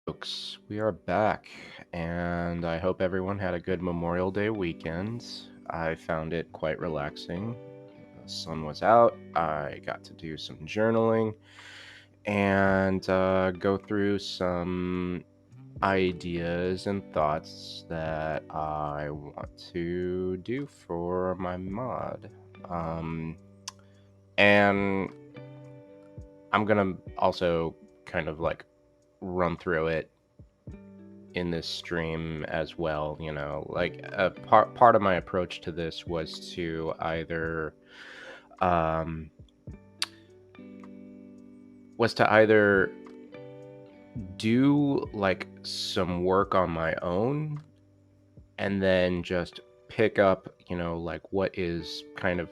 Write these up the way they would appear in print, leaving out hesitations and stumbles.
Folks, we are back, and I hope everyone had a good Memorial Day weekend. I found it quite relaxing. The sun was out, I got to do some journaling and go through some ideas and thoughts that I want to do for my mod. Um, and I'm gonna also kind of like run through it in this stream as well. Like a part of my approach to this was to um either do like some work on my own and then just pick up, like what is kind of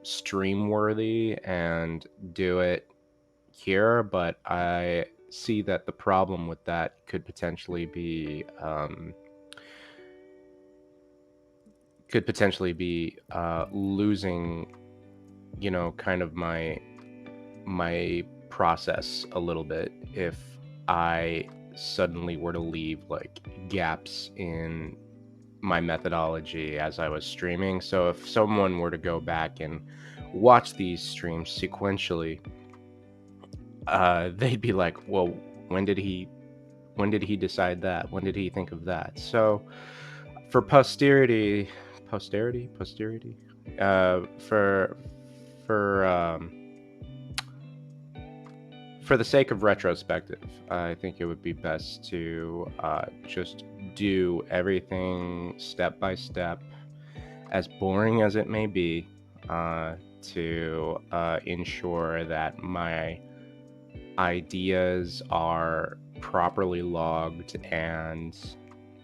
stream worthy and do it here. But I see that the problem with that could potentially be losing, kind of my process a little bit if I suddenly were to leave like gaps in my methodology as I was streaming. So if someone were to go back and watch these streams sequentially, they'd be like, "Well, when did he decide that? When did he think of that?" So for posterity, for for um, for the sake of retrospective, I think it would be best to just do everything step by step, as boring as it may be, to ensure that my ideas are properly logged and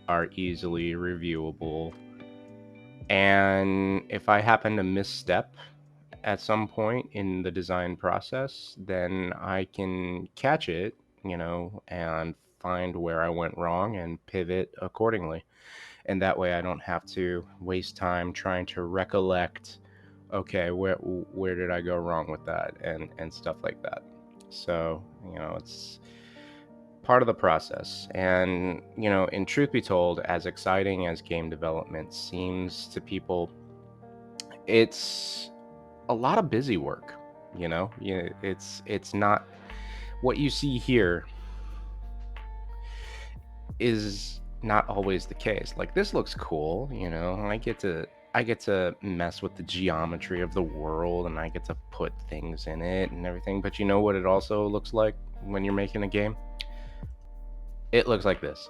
are easily reviewable. And if I happen to misstep at some point in the design process, then I can catch it, and find where I went wrong and pivot accordingly. And that way I don't have to waste time trying to recollect, okay, where did I go wrong with that, and stuff like that. So, it's part of the process. And, in truth be told, as exciting as game development seems to people, it's a lot of busy work. It's not what you see here is not always the case. Like, this looks cool, I get to mess with the geometry of the world, and I get to put things in it and everything. But you know what it also looks like when you're making a game? It looks like this.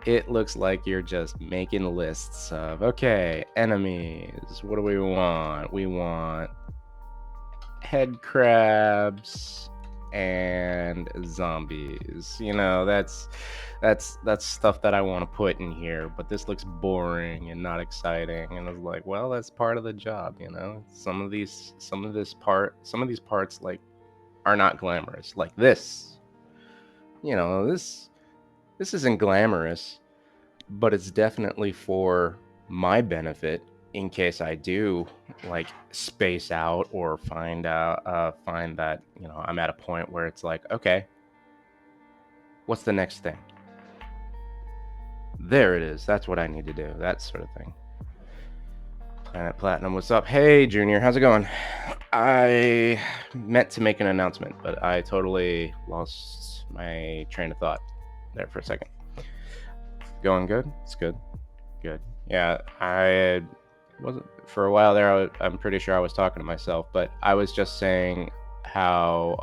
It looks like you're just making lists of, okay, enemies. What do we want? We want head crabs and zombies. That's stuff that I want to put in here, but this looks boring and not exciting. And I was like, well, that's part of the job. Some of these parts like are not glamorous. Like this, you know, this this isn't glamorous, but it's definitely for my benefit in case I do like space out or find that, I'm at a point where it's like, okay, what's the next thing? There it is. That's what I need to do. That sort of thing. Planet Platinum, what's up? Hey, Junior, how's it going? I meant to make an announcement, but I totally lost my train of thought there for a second. Going good? It's good. Good. Yeah, I wasn't for a while there. I'm pretty sure I was talking to myself, but I was just saying how,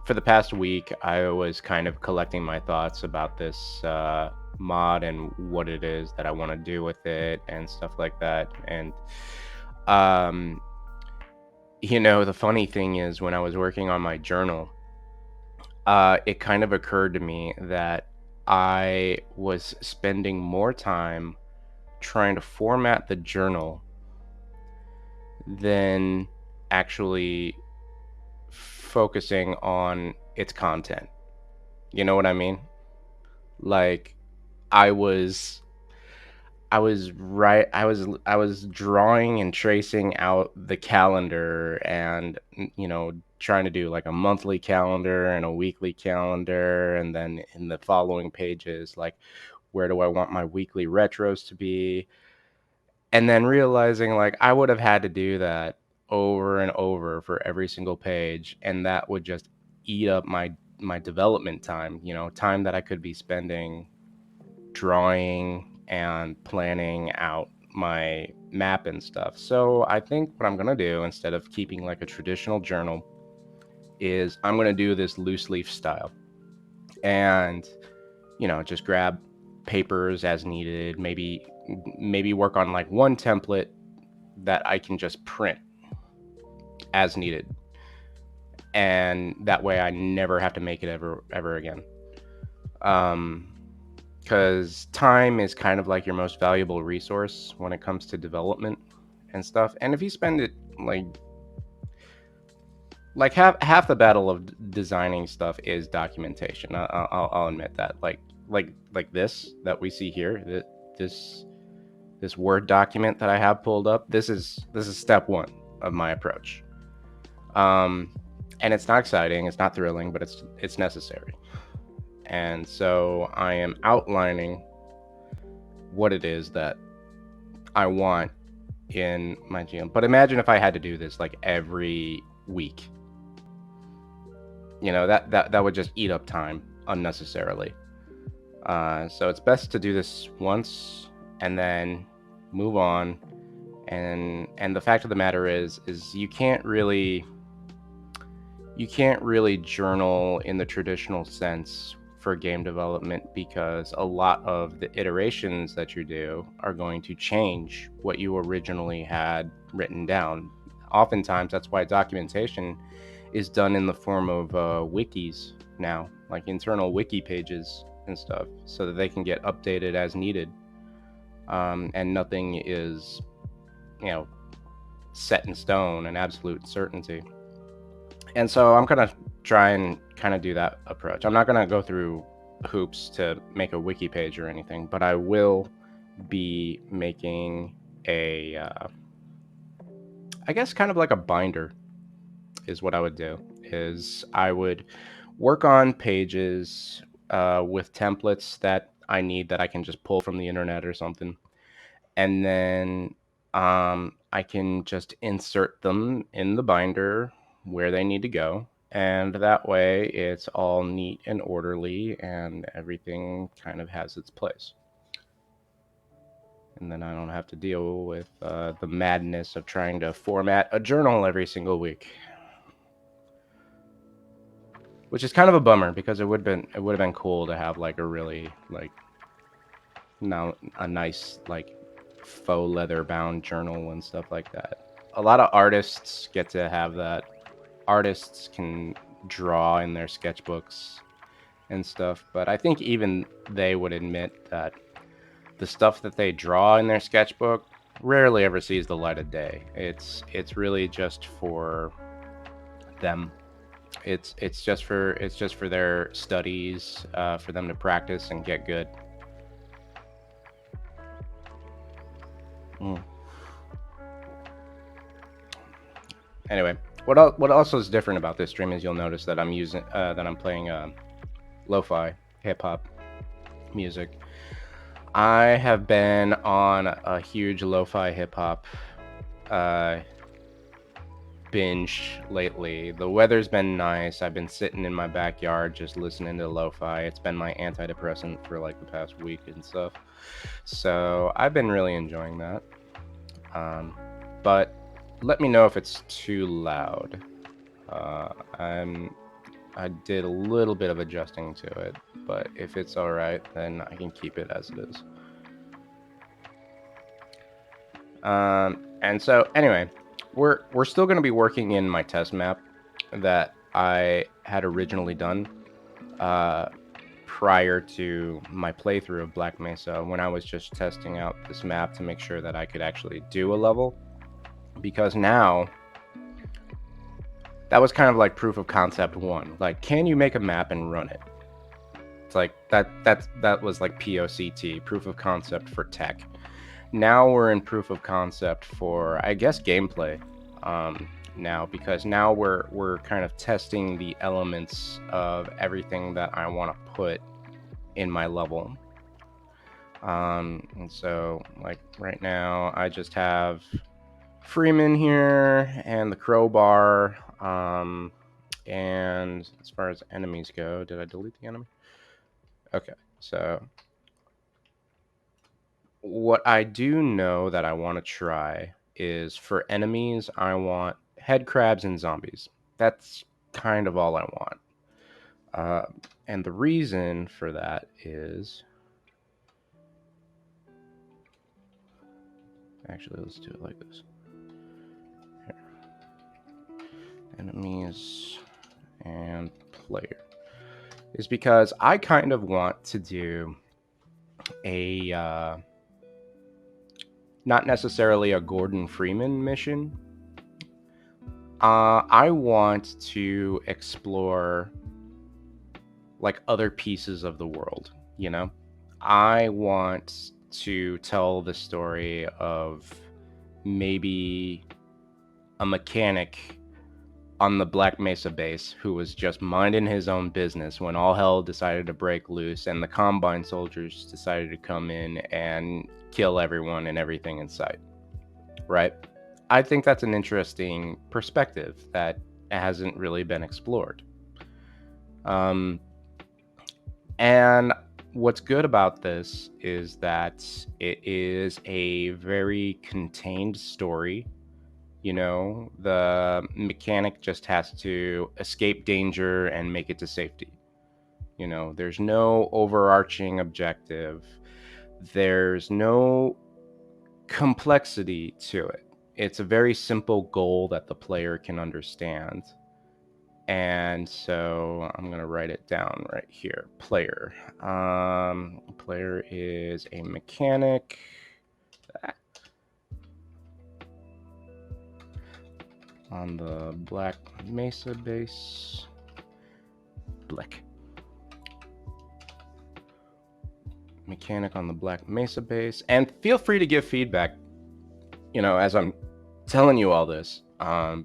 for the past week, I was kind of collecting my thoughts about this mod and what it is that I want to do with it and stuff like that. And, um, the funny thing is, when I was working on my journal, it kind of occurred to me that I was spending more time trying to format the journal than actually focusing on its content. You know what I mean? Like, I was I was drawing and tracing out the calendar and, trying to do like a monthly calendar and a weekly calendar, and then in the following pages, like, where do I want my weekly retros to be? And then realizing like I would have had to do that over and over for every single page, and that would just eat up my development time, time that I could be spending drawing and planning out my map and stuff. So I think what I'm going to do, instead of keeping like a traditional journal, is I'm going to do this loose leaf style. And just grab papers as needed, maybe work on like one template that I can just print as needed, and that way I never have to make it ever again. Because time is kind of like your most valuable resource when it comes to development and stuff. And if you spend it like half the battle of designing stuff is documentation. I'll admit that. Like this that we see here, this Word document that I have pulled up. This is step one of my approach. And it's not exciting, it's not thrilling, but it's necessary. And so I am outlining what it is that I want in my GM. But imagine if I had to do this like every week. That would just eat up time unnecessarily. So it's best to do this once and then move on. And the fact of the matter is you can't really journal in the traditional sense for game development, because a lot of the iterations that you do are going to change what you originally had written down. Oftentimes, that's why documentation is done in the form of wikis now, like internal wiki pages and stuff, so that they can get updated as needed. And nothing is, set in stone and absolute certainty. And so I'm going to try and kind of do that approach. I'm not going to go through hoops to make a wiki page or anything, but I will be making I guess kind of like a binder is what I would do. Is I would work on pages with templates that I need, that I can just pull from the internet or something. And then I can just insert them in the binder where they need to go. And that way it's all neat and orderly and everything kind of has its place. And then I don't have to deal with the madness of trying to format a journal every single week. Which is kind of a bummer, because it would have been cool to have like a really a nice like faux leather bound journal and stuff like that. A lot of artists get to have that. Artists can draw in their sketchbooks and stuff, but I think even they would admit that the stuff that they draw in their sketchbook rarely ever sees the light of day. It's really just for them. It's just for their studies, for them to practice and get good. Anyway, what also is different about this stream is you'll notice that I'm playing lo-fi hip hop music. I have been on a huge lo-fi hip hop binge lately. The weather's been nice. I've been sitting in my backyard just listening to lo-fi. It's been my antidepressant for like the past week and stuff. So I've been really enjoying that. But let me know if it's too loud. I did a little bit of adjusting to it, but if it's all right, then I can keep it as it is. And so anyway, we're still going to be working in my test map that I had originally done prior to my playthrough of Black Mesa, when I was just testing out this map to make sure that I could actually do a level. Because now, that was kind of like proof of concept 1. Like, can you make a map and run it? It's like that was like POCT, proof of concept for tech. Now we're in proof of concept for, I guess, gameplay. now, because now we're kind of testing the elements of everything that I want to put in my level. And so, like, right now, I just have Freeman here and the crowbar. And as far as enemies go, did I delete the enemy? Okay, so what I do know that I want to try is, for enemies, I want head crabs and zombies. That's kind of all I want. Uh, and the reason for that is, actually, let's do it like this. Here. Enemies and player. Is because I kind of want to do a not necessarily a Gordon Freeman mission. I want to explore like other pieces of the world, you know? I want to tell the story of maybe a mechanic on the Black Mesa base who was just minding his own business when all hell decided to break loose and the Combine soldiers decided to come in and kill everyone and everything in sight, right? I think that's an interesting perspective that hasn't really been explored. Um, and what's good about this is that it is a very contained story. You know, the mechanic just has to escape danger and make it to safety. You know, there's no overarching objective, there's no complexity to it. It's a very simple goal that the player can understand. And so I'm going to write it down right here. Player. Player is a mechanic. On the Black Mesa base. Black. Mechanic on the Black Mesa base. And feel free to give feedback, you know, as I'm telling you all this,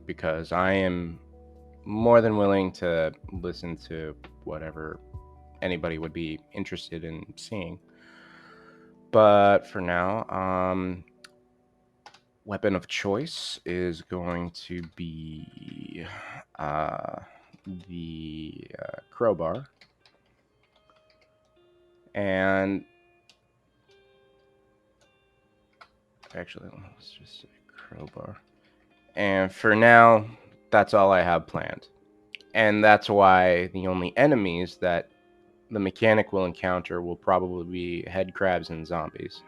because I am more than willing to listen to whatever anybody would be interested in seeing. But for now, weapon of choice is going to be the crowbar. And actually, let's just say crowbar. And for now, that's all I have planned. And that's why the only enemies that the mechanic will encounter will probably be head crabs and zombies.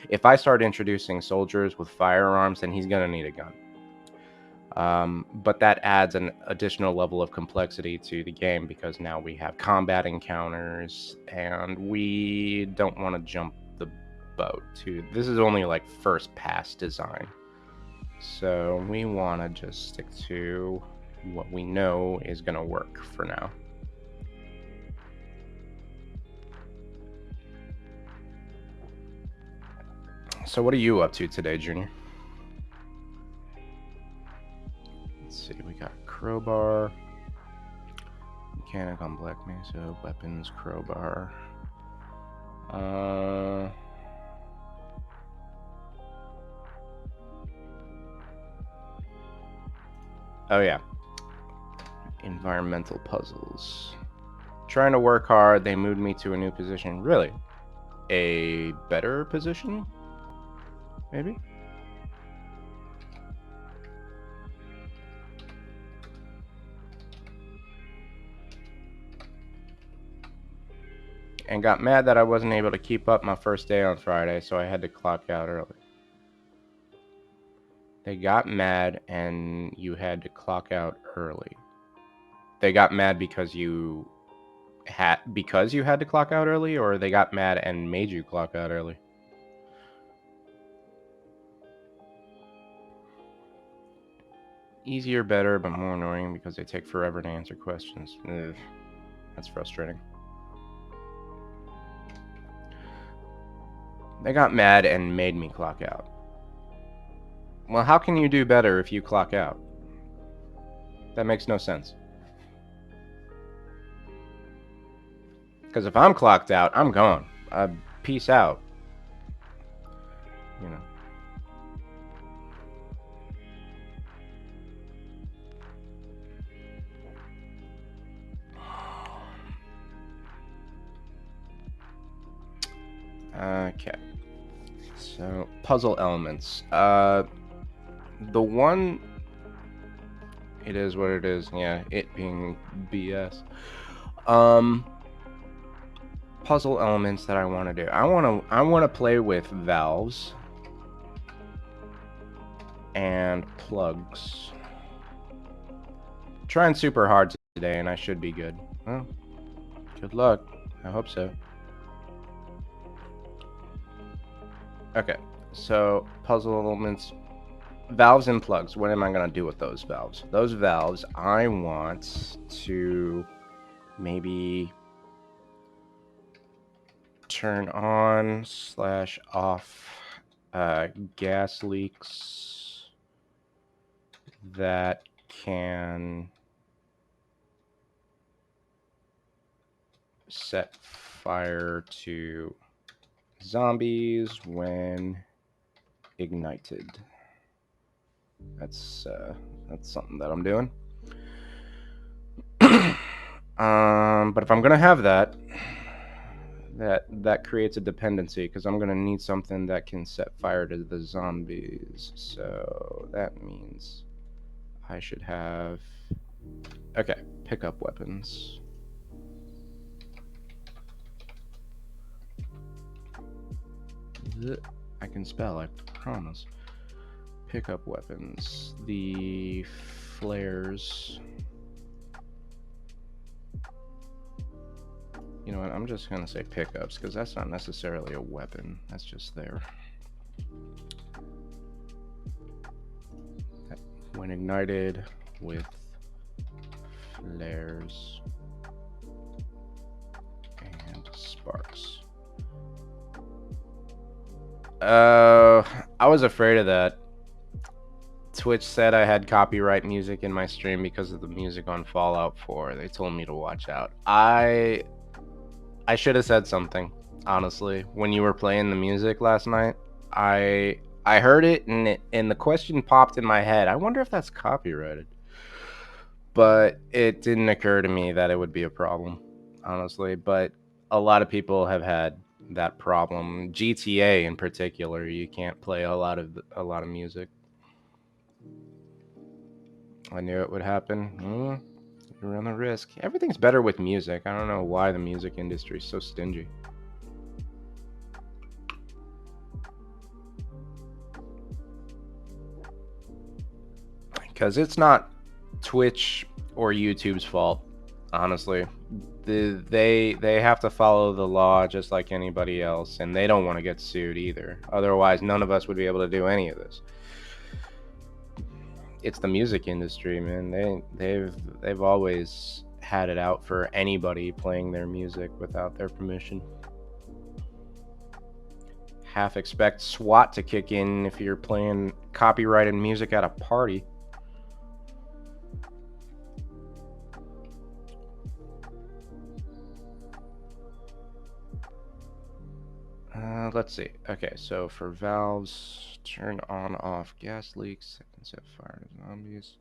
If I start introducing soldiers with firearms, then he's going to need a gun. But that adds an additional level of complexity to the game because now we have combat encounters and we don't want to jump the boat to this is only like first pass design, so we want to just stick to what we know is going to work for now. So what are you up to today, Junior? Let's see, we got crowbar, mechanic on Black Mesa, weapons, crowbar. Oh yeah, environmental puzzles. Trying to work hard, they moved me to a new position. Really? A better position? Maybe? And got mad that I wasn't able to keep up my first day on Friday, so I had to clock out early. They got mad and you had to clock out early. They got mad because you had to clock out early, or they got mad and made you clock out early? Easier, better, but more annoying because they take forever to answer questions. Ugh, that's frustrating. They got mad and made me clock out. Well, how can you do better if you clock out? That makes no sense. Because if I'm clocked out, I'm gone. Peace out. You know. Okay. So puzzle elements. The one. It is what it is. Yeah, it being BS. Um, puzzle elements that I want to do. I want to play with valves and plugs. Trying super hard today, and I should be good. Well, good luck. I hope so. Okay, so puzzle elements, valves and plugs. What am I gonna do with those valves? Those valves, I want to maybe turn on slash off gas leaks that can set fire to zombies when ignited. That's something that I'm doing. But if I'm gonna have that, that creates a dependency because I'm gonna need something that can set fire to the zombies. So that means I should have okay, pickup weapons. I can spell, I promise. Pickup weapons. The flares. You know what? I'm just gonna say pickups because that's not necessarily a weapon. That's just there. When ignited with flares and sparks. I was afraid of that. Twitch said I had copyright music in my stream because of the music on Fallout 4. They told me to watch out. I should have said something, honestly. When you were playing the music last night, I heard it and the question popped in my head. I wonder if that's copyrighted. But it didn't occur to me that it would be a problem, honestly. But a lot of people have had that problem. GTA in particular, you can't play a lot of music. I knew it would happen. You run the risk. Everything's better with music. I don't know why the music industry is so stingy. Because it's not Twitch or YouTube's fault, honestly. They have to follow the law just like anybody else, and they don't want to get sued either. Otherwise, none of us would be able to do any of this. It's the music industry, man. They've always had it out for anybody playing their music without their permission. Half expect SWAT to kick in if you're playing copyrighted music at a party. Let's see. Okay, so for valves, turn on off gas leaks that can set fire to zombies.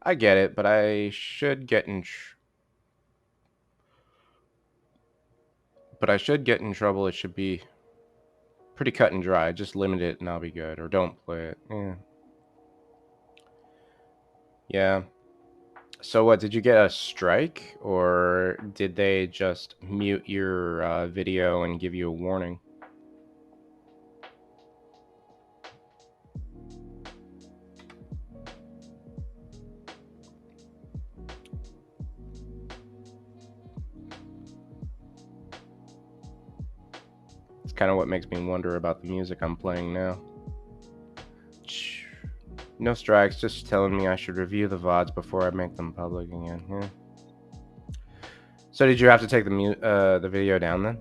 I get it, but I should get in trouble. It should be pretty cut and dry. Just limit it and I'll be good, or don't play it. Yeah. So what, did you get a strike, or did they just mute your video and give you a warning? It's kind of what makes me wonder about the music I'm playing now. No strikes, just telling me I should review the VODs before I make them public again. Yeah. So did you have to take the video down then?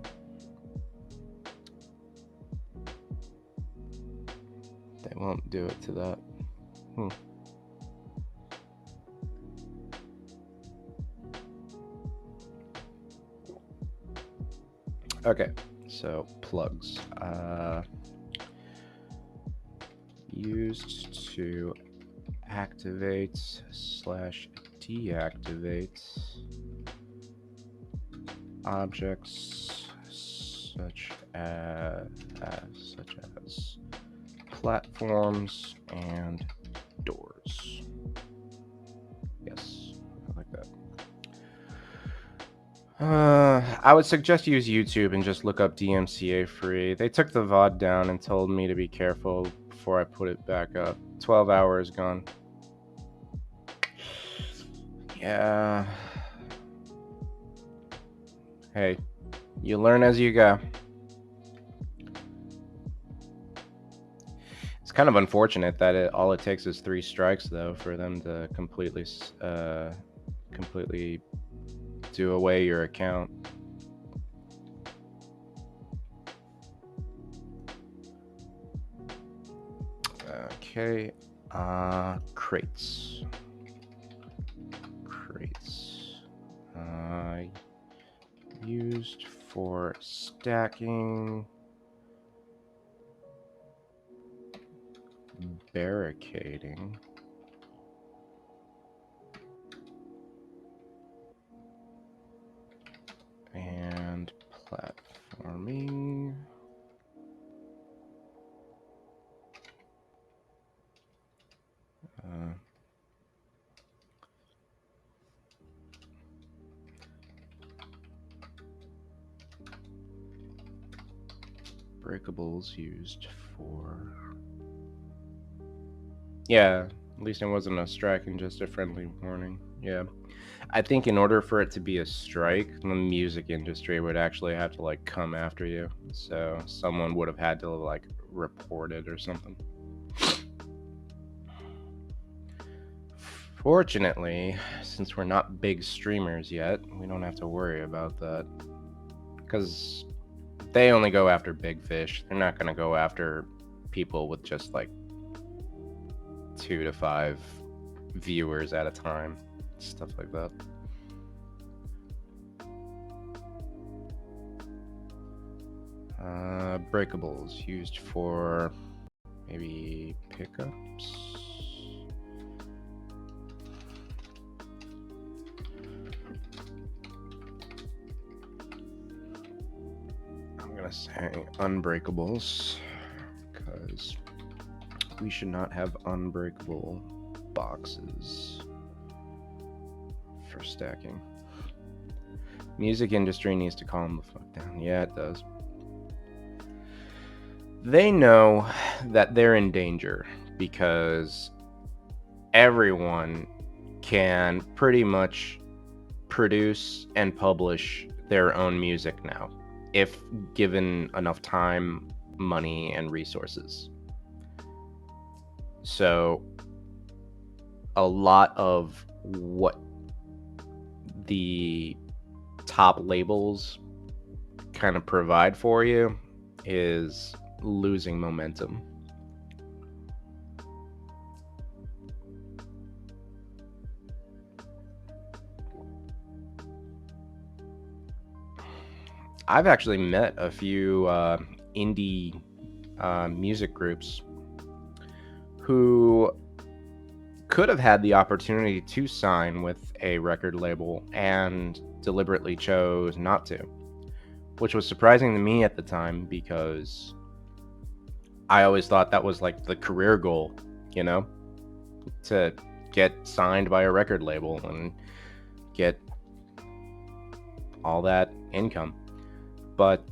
They won't do it to that. Okay, so plugs. Used to activate slash deactivate objects such as platforms and doors. Yes, I like that. I would suggest you use YouTube and just look up DMCA free. They took the VOD down and told me to be careful before I put it back up. 12 hours gone. Yeah. Hey, you learn as you go. It's kind of unfortunate that all it takes is 3 strikes, though, for them to completely do away your account. Okay, crates. Used for stacking, barricading, and platforming. Breakables used for... Yeah, at least it wasn't a strike and just a friendly warning. Yeah. I think in order for it to be a strike, the music industry would actually have to like come after you. So someone would have had to like report it or something. Fortunately, since we're not big streamers yet, we don't have to worry about that. Because they only go after big fish. They're not going to go after people with just like 2 to 5 viewers at a time. Stuff like that. Breakables used for maybe pickups. I'm gonna say unbreakables because we should not have unbreakable boxes for stacking. Music industry needs to calm the fuck down. Yeah, it does. They know that they're in danger because everyone can pretty much produce and publish their own music now, if given enough time, money, and resources. So a lot of what the top labels kind of provide for you is losing momentum. I've actually met a few indie music groups who could have had the opportunity to sign with a record label and deliberately chose not to, which was surprising to me at the time because I always thought that was like the career goal, you know, to get signed by a record label and get all that income. But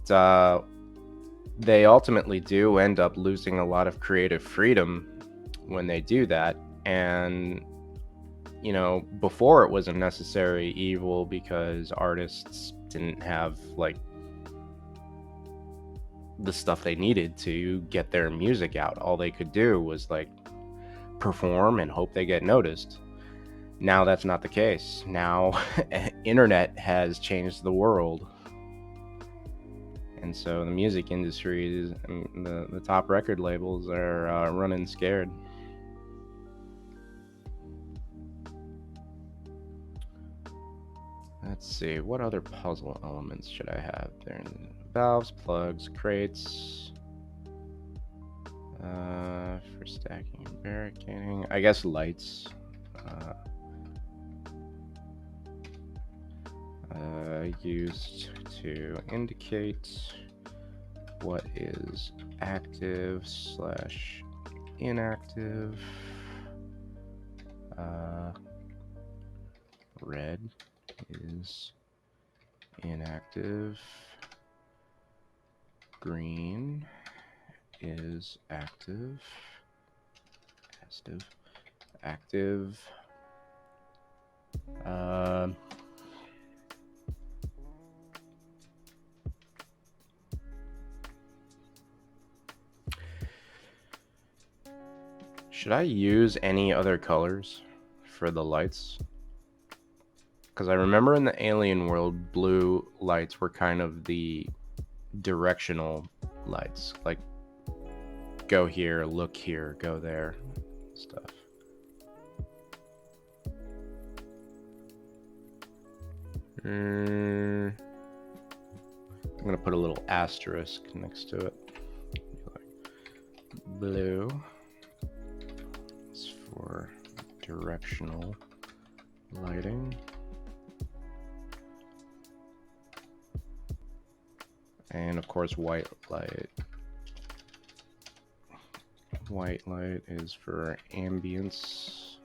they ultimately do end up losing a lot of creative freedom when they do that. And, you know, before it was a necessary evil because artists didn't have like the stuff they needed to get their music out. All they could do was like perform and hope they get noticed. Now that's not the case. Now internet has changed the world. And so the music industry is, the top record labels are running scared. Let's see, what other puzzle elements should I have there? Valves, plugs, crates. For stacking and barricading. I guess lights. Used to indicate what is active / inactive. Red is inactive. Green is active. Active. Should I use any other colors for the lights? Because I remember in the alien world, blue lights were kind of the directional lights. Like, go here, look here, go there, stuff. I'm going to put a little asterisk next to it. Blue is for directional lighting. And of course, white light. White light is for ambience.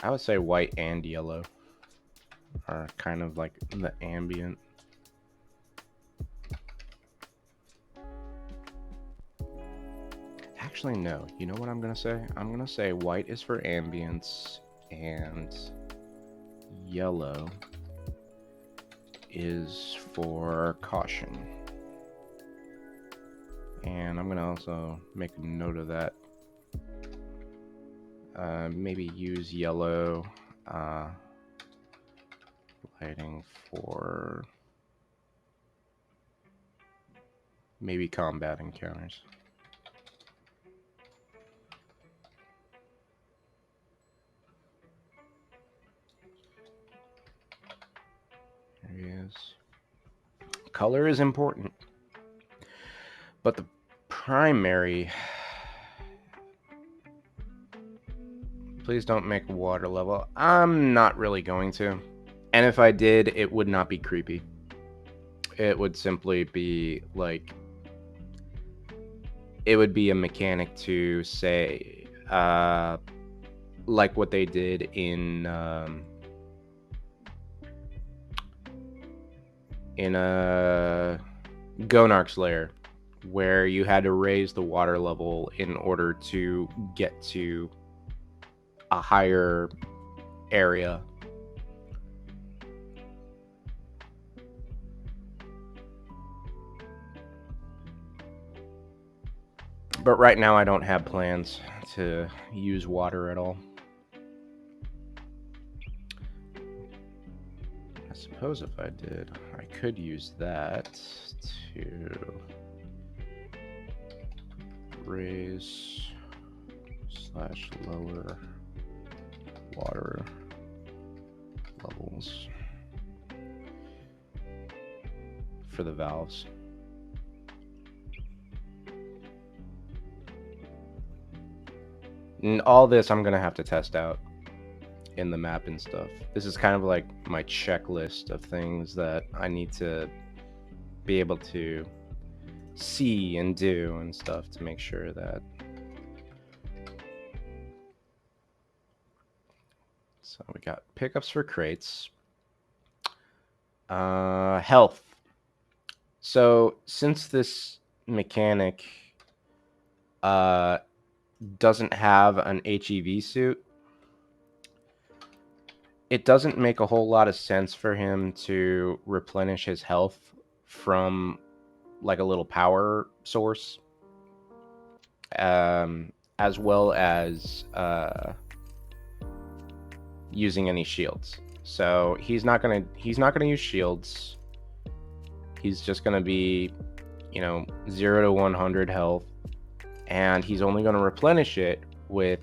I would say white and yellow are kind of like the ambient. Actually, no. You know what I'm gonna say? I'm gonna say white is for ambience and yellow is for caution. And I'm gonna also make a note of that. Maybe use yellow lighting for maybe combat encounters. There he is. Color is important, but the primary... Please don't make water level. I'm not really going to. And if I did, it would not be creepy. It would simply be like... It would be a mechanic to say... like what they did in Gonarch's lair, where you had to raise the water level in order to get to a higher area. But right now I don't have plans to use water at all. I suppose if I did, I could use that to raise / lower water levels for the valves. And all this I'm gonna have to test out in the map and stuff. This is kind of like my checklist of things that I need to be able to see and do and stuff to make sure that... So we got pickups for crates. Health. So since this mechanic doesn't have an HEV suit, it doesn't make a whole lot of sense for him to replenish his health from like a little power source, as well as using any shields. So he's not gonna use shields. He's just gonna be, 0 to 100 health, and he's only gonna replenish it with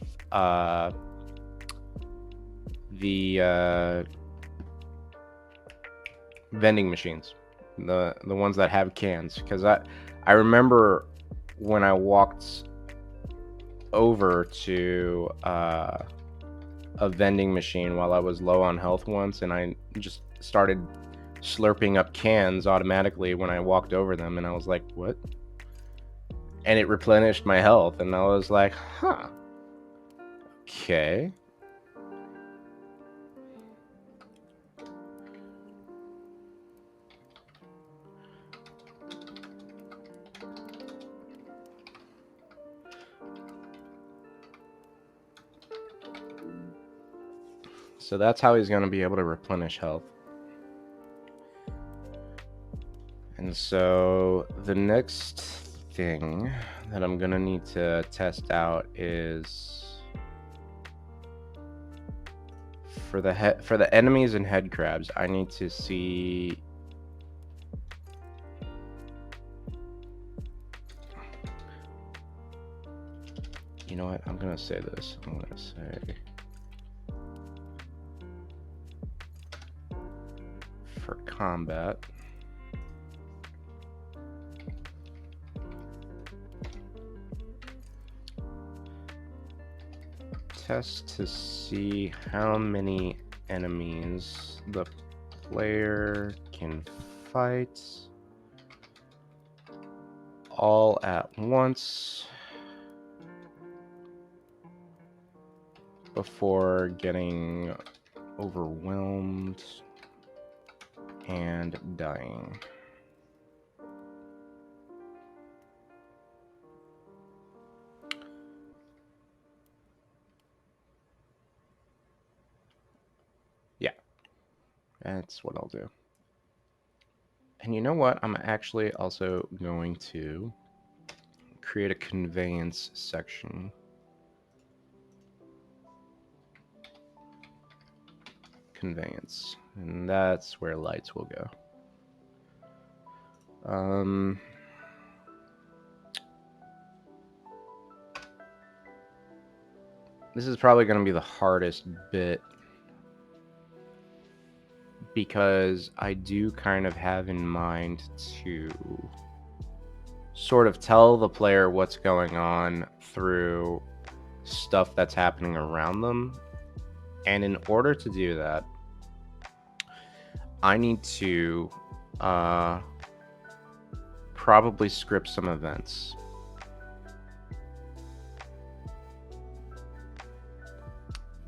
the vending machines, the ones that have cans, because I remember when I walked over to a vending machine while I was low on health once, and I just started slurping up cans automatically when I walked over them, and I was like, what? And it replenished my health, and I was like, huh, okay. So that's how he's going to be able to replenish health. And so the next thing that I'm going to need to test out is for the enemies and head crabs, I need to see you know what? I'm going to say this. I'm going to say for combat, test to see how many enemies the player can fight all at once before getting overwhelmed and dying. Yeah, that's what I'll do. And you know what? I'm actually also going to create a conveyance section. Conveyance. And that's where lights will go. This is probably going to be the hardest bit because I do kind of have in mind to sort of tell the player what's going on through stuff that's happening around them. And in order to do that, I need to probably script some events.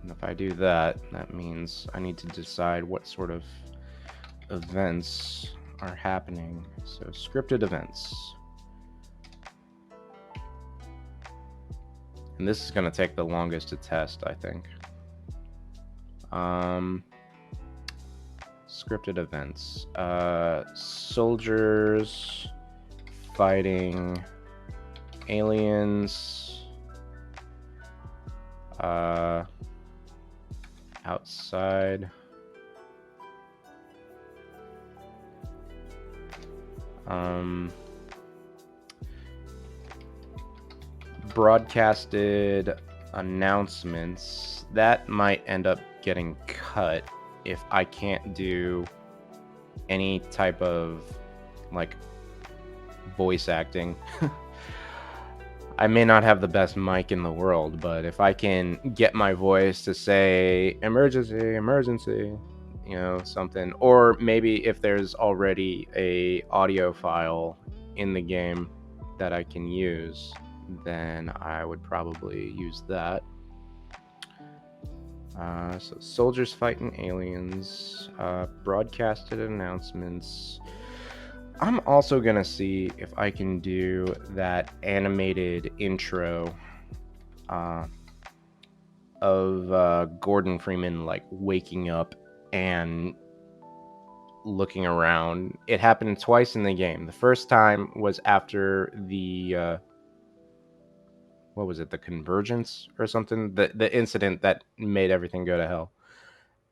And if I do that, that means I need to decide what sort of events are happening. So scripted events. And this is going to take the longest to test, I think. Scripted events. Soldiers fighting aliens. Outside. Broadcasted announcements. That might end up getting cut if I can't do any type of like voice acting. I may not have the best mic in the world, but if I can get my voice to say emergency, emergency, you know, something, or maybe if there's already a audio file in the game that I can use, then I would probably use that. So soldiers fighting aliens, broadcasted announcements. I'm also gonna see if I can do that animated intro of Gordon Freeman like waking up and looking around. It happened twice in the game. The first time was after the what was it, the convergence or something, the incident that made everything go to hell.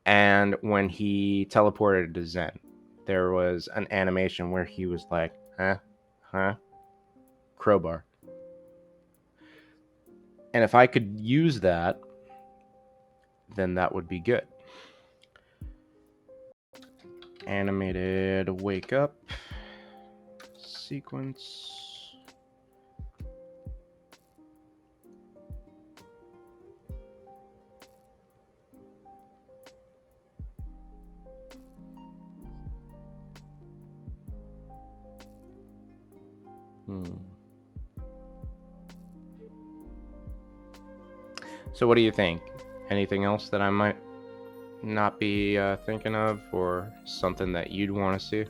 And when he teleported to Zen, there was an animation where he was like, huh, crowbar. And if I could use that, then that would be good. animated wake up sequence. So what do you think? Anything else that I might not be thinking of, or something that you'd want to see?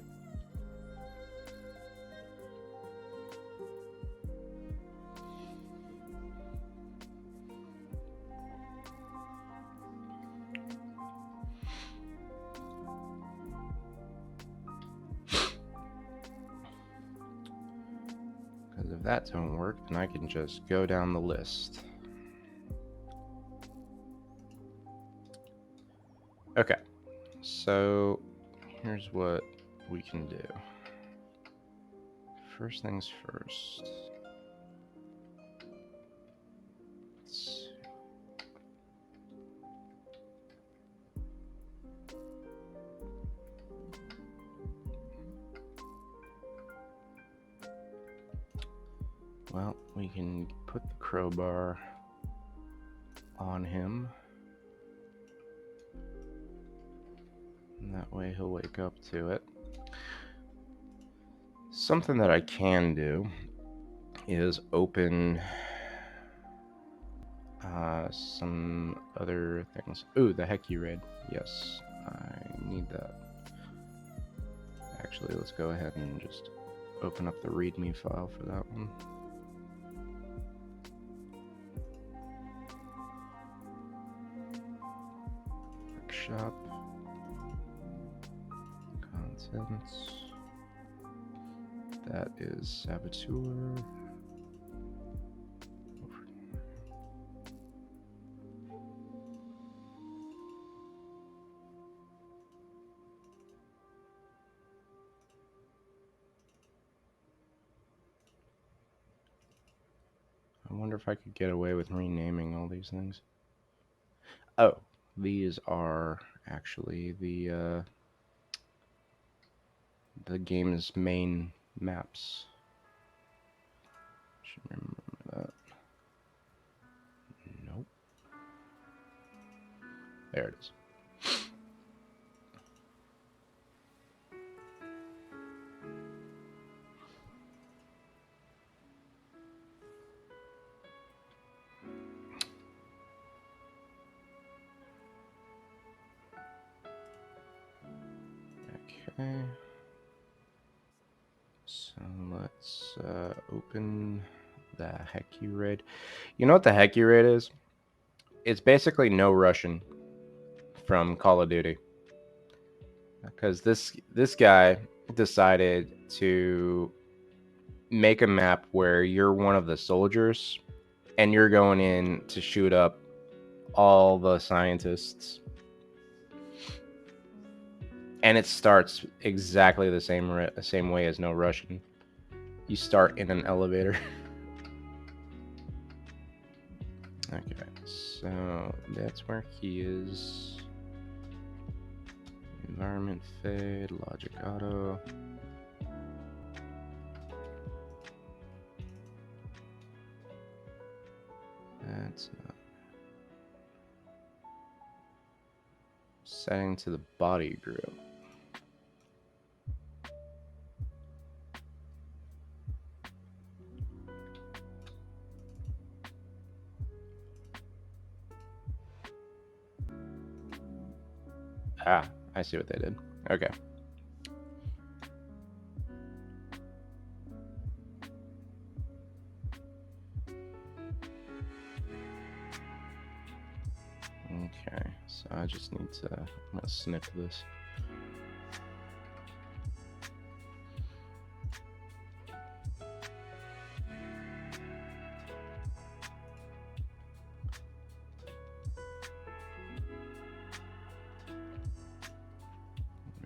Because if that don't work, then I can just go down the list. Okay, so here's what we can do. First things first. Well, we can put the crowbar on him. And that way he'll wake up to it. Something that I can do is open some other things. Ooh, the Hecky Raid. Yes, I need that. Actually, let's go ahead and just open up the README file for that one. Workshop. Contents. That is Saboteur. I wonder if I could get away with renaming all these things. Oh, these are actually the game's main maps. Should remember that. Nope. There it is. Okay. So let's open the Hecky Raid. You know what the Hecky Raid is? It's basically no Russian from Call of Duty. Because this guy decided to make a map where you're one of the soldiers and you're going in to shoot up all the scientists. And it starts exactly the same way as no Russian. You start in an elevator. Okay, so that's where he is. Environment fade, logic auto. That's setting to the body group. Ah, I see what they did. Okay. Okay, so I just need to, I'm gonna snip this.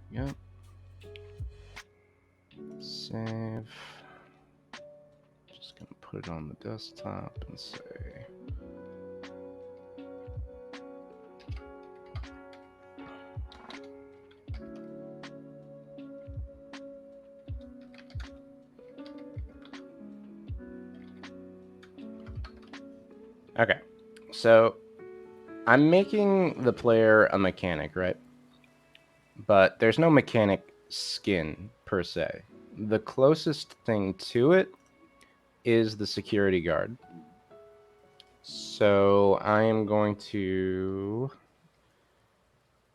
There we go. Save. Just gonna put it on the desktop and say, So I'm making the player a mechanic, right? But there's no mechanic skin per se. The closest thing to it is the security guard. So I am going to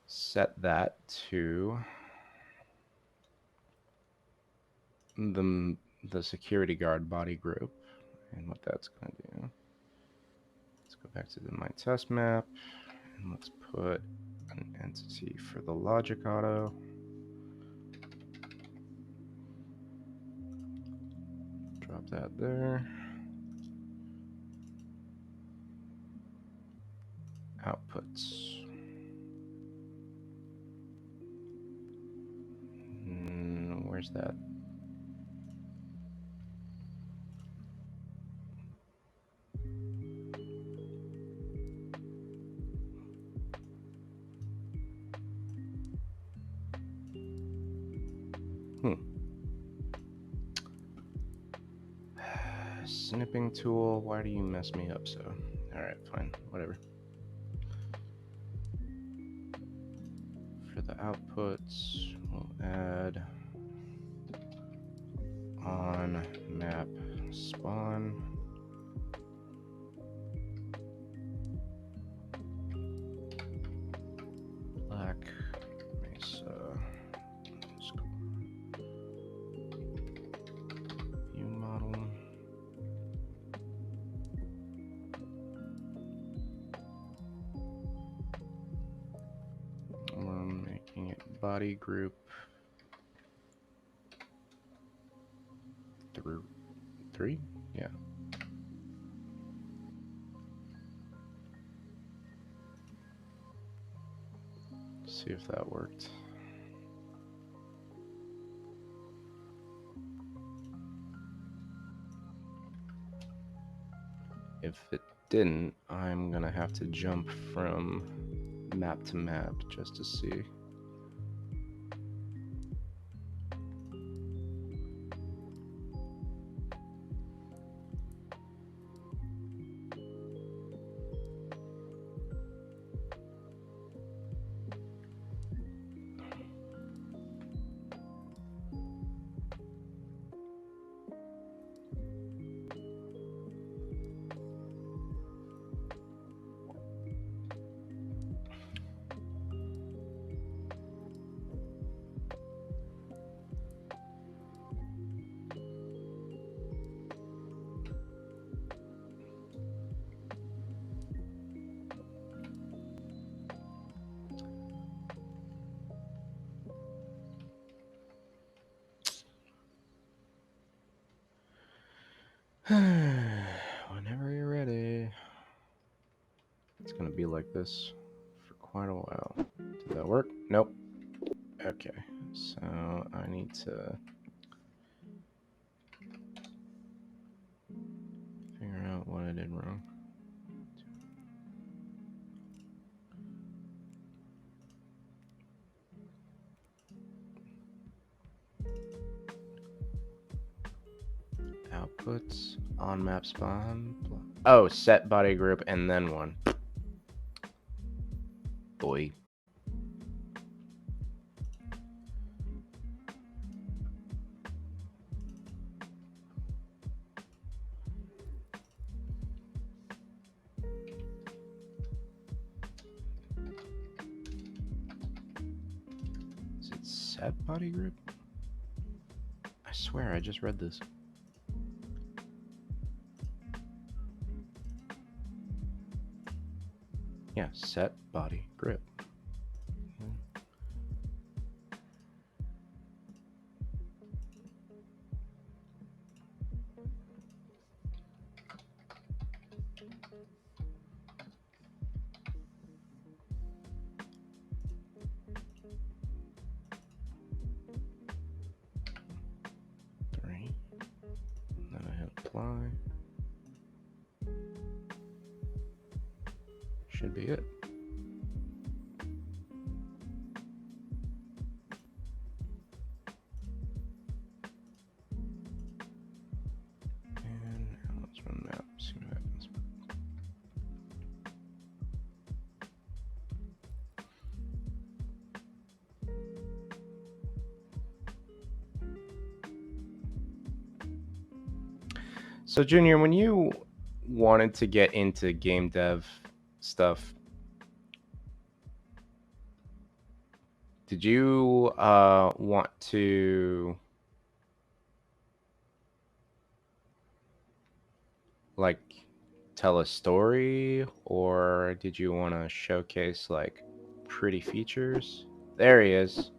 set that to the security guard body group. And what that's going to do, let's go back to my test map, and let's put an entity for the logic auto. Drop that there. Outputs. Where's that? Snipping tool, why do you mess me up so? Alright, fine, whatever. For the outputs, we'll add on map spawn. Black Mesa view model. We're making it body group through 3? Yeah. See if that worked. If it didn't, I'm gonna have to jump from map to map just to see. Whenever you're ready. It's gonna be like this for quite a while. Did that work? Nope. Okay, so I need to figure out what I did wrong. Outputs on map spawn. Oh, set body group and then one. Boy. Is it set body group? I swear I just read this. Yeah, set body grip. Three. Then I hit apply. Should be it. And now let's run map, see what happens. So, Junior, when you wanted to get into game dev stuff, did you want to like tell a story, or did you want to showcase like pretty features? There he is.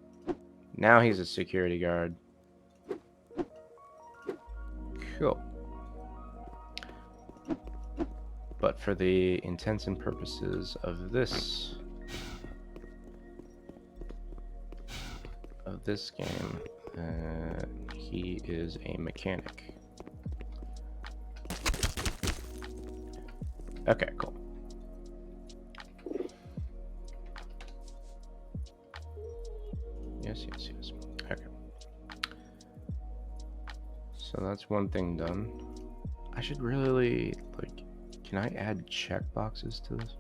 Now he's a security guard. Cool. But for the intents and purposes of this game, he is a mechanic. Okay, cool. Yes. Okay. So that's one thing done. I should really, like, can I add checkboxes to this?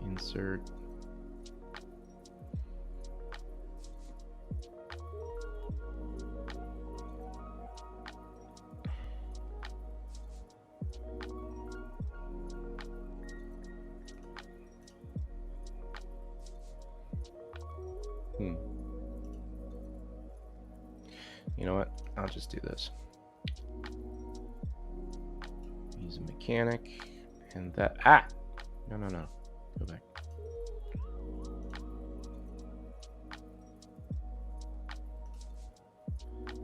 Insert. You know what? I'll just do this. He's a mechanic, and that. No. Go back.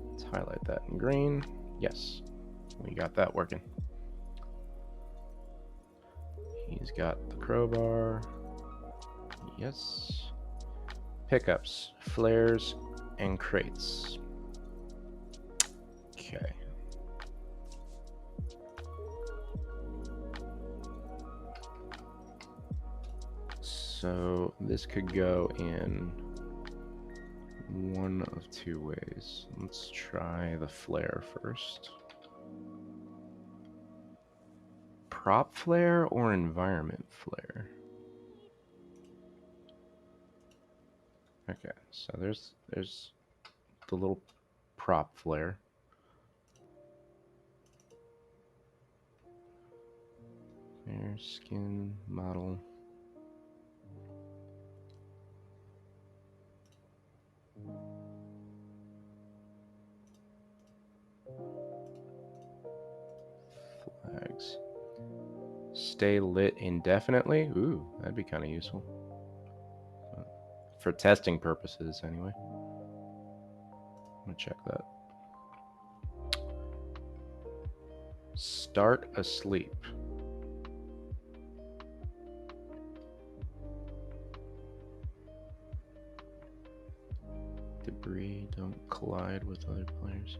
Let's highlight that in green. Yes, we got that working. He's got the crowbar. Yes. Pickups, flares, and crates. Okay. So this could go in one of two ways. Let's try the flare first. Prop flare or environment flare? Okay, so there's the little prop flare. Fair skin model. Flags. Stay lit indefinitely. Ooh, that'd be kind of useful. For testing purposes, anyway. I'm gonna check that. Start asleep. Debris don't collide with other players.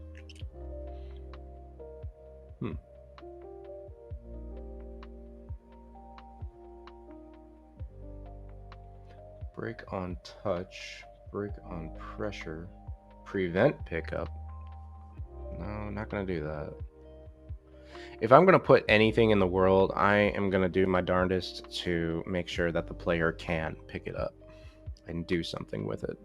Break on touch, break on pressure, prevent pickup. No, not gonna do that. If I'm gonna put anything in the world, I am gonna do my darndest to make sure that the player can pick it up and do something with it.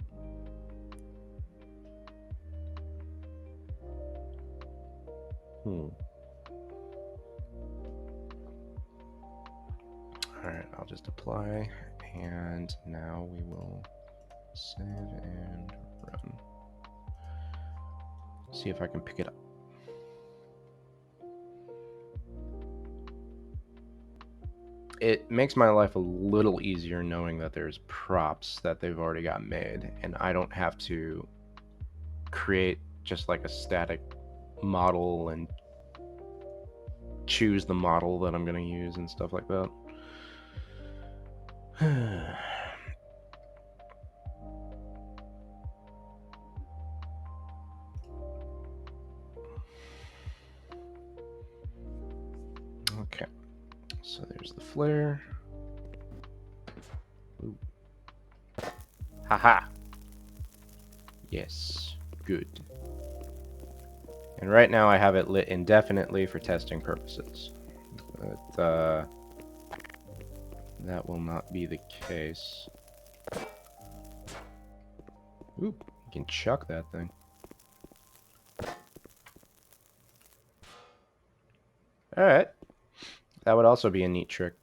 Alright, I'll just apply, and now we will save and run. See if I can pick it up. It makes my life a little easier knowing that there's props that they've already got made, and I don't have to create just like a static model and choose the model that I'm going to use and stuff like that. Okay, so there's the flare. Ooh. Haha. Yes, good. And right now I have it lit indefinitely for testing purposes. But that will not be the case Oop, you can chuck that thing. Alright. That would also be a neat trick.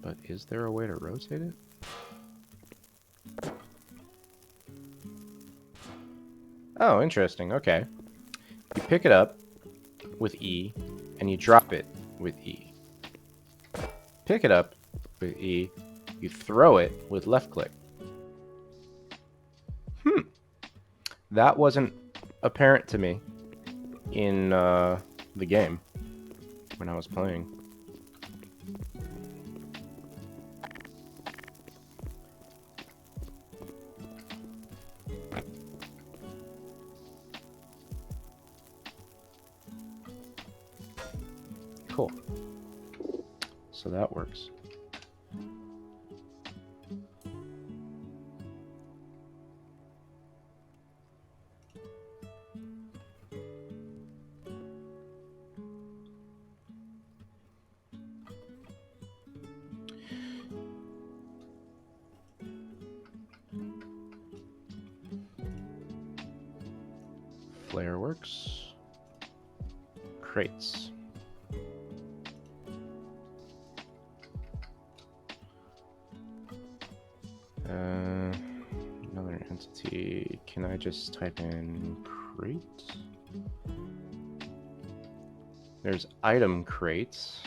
But is there a way to rotate it? Oh, interesting. Okay. You pick it up with E, and you drop it with E. Pick it up with E, you throw it with left click. That wasn't apparent to me in the game when I was playing. Cool. So that works. Flare works. Crates. Another entity. Can I just type in crate? There's item crates.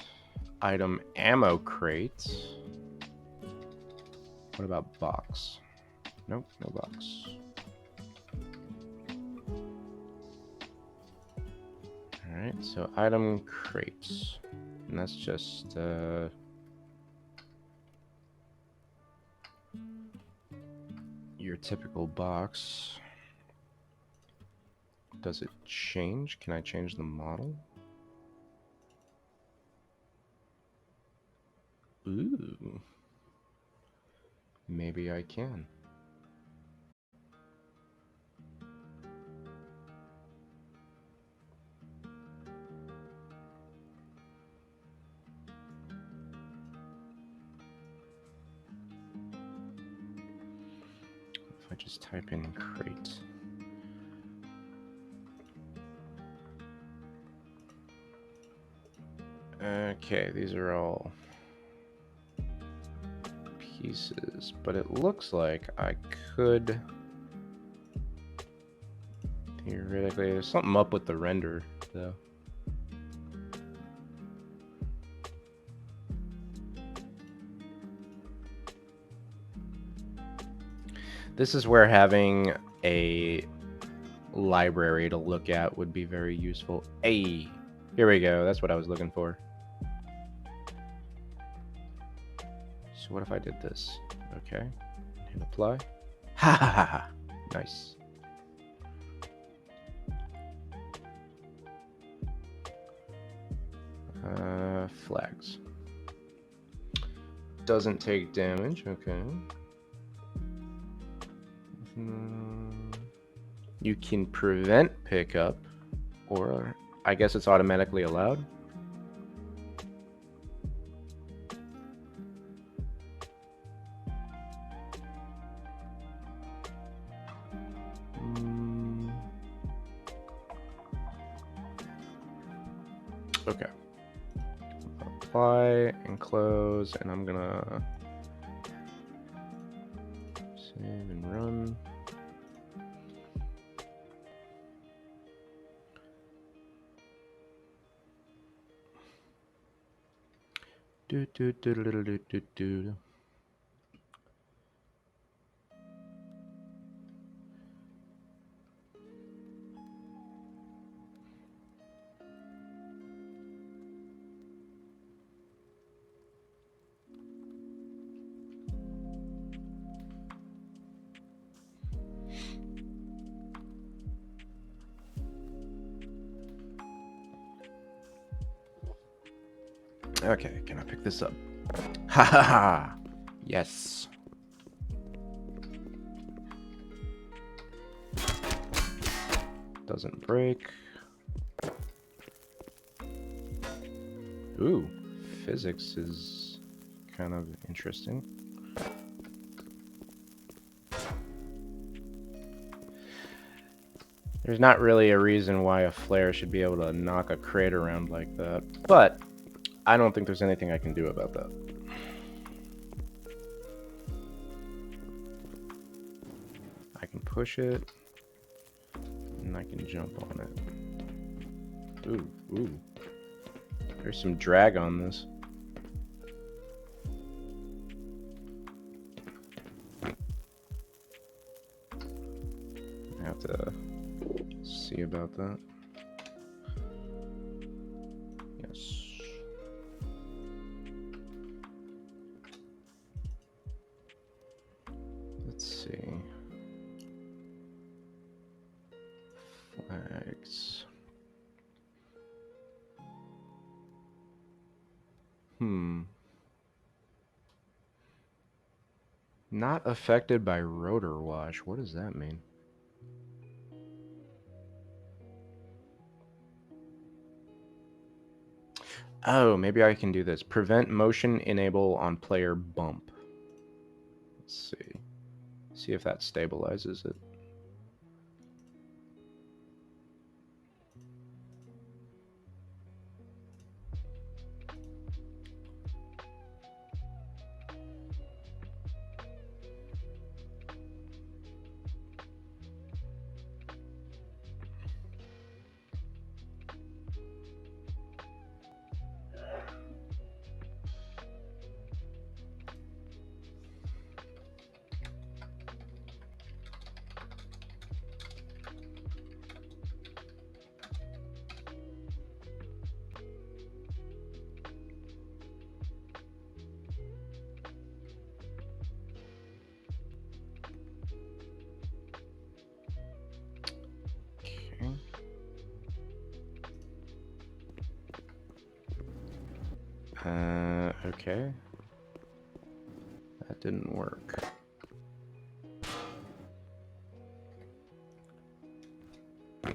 Item ammo crates. What about box? Nope, no box. Alright, so item crates. And that's just your typical box. Does it change? Can I change the model? Ooh. Maybe I can. If I just type in crate. Okay, these are all pieces, but it looks like I could theoretically, there's something up with the render though. This is where having a library to look at would be very useful. Hey, here we go. That's what I was looking for. So what if I did this? Okay, hit apply. Ha ha ha ha. Nice. Flags. Doesn't take damage. Okay. You can prevent pickup, or I guess it's automatically allowed. Okay. Apply and close, and I'm gonna save and run. Do do do do do do do. Okay, can I pick this up? Ha ha ha! Yes. Doesn't break. Ooh, physics is kind of interesting. There's not really a reason why a flare should be able to knock a crate around like that, but I don't think there's anything I can do about that. I can push it, and I can jump on it. Ooh, ooh. There's some drag on this. I have to see about that. Yes. Let's see. Flags. Not affected by rotor wash. What does that mean? Oh, maybe I can do this. Prevent motion enable on player bump. Let's see. See if that stabilizes it. Okay. That didn't work. Yeah,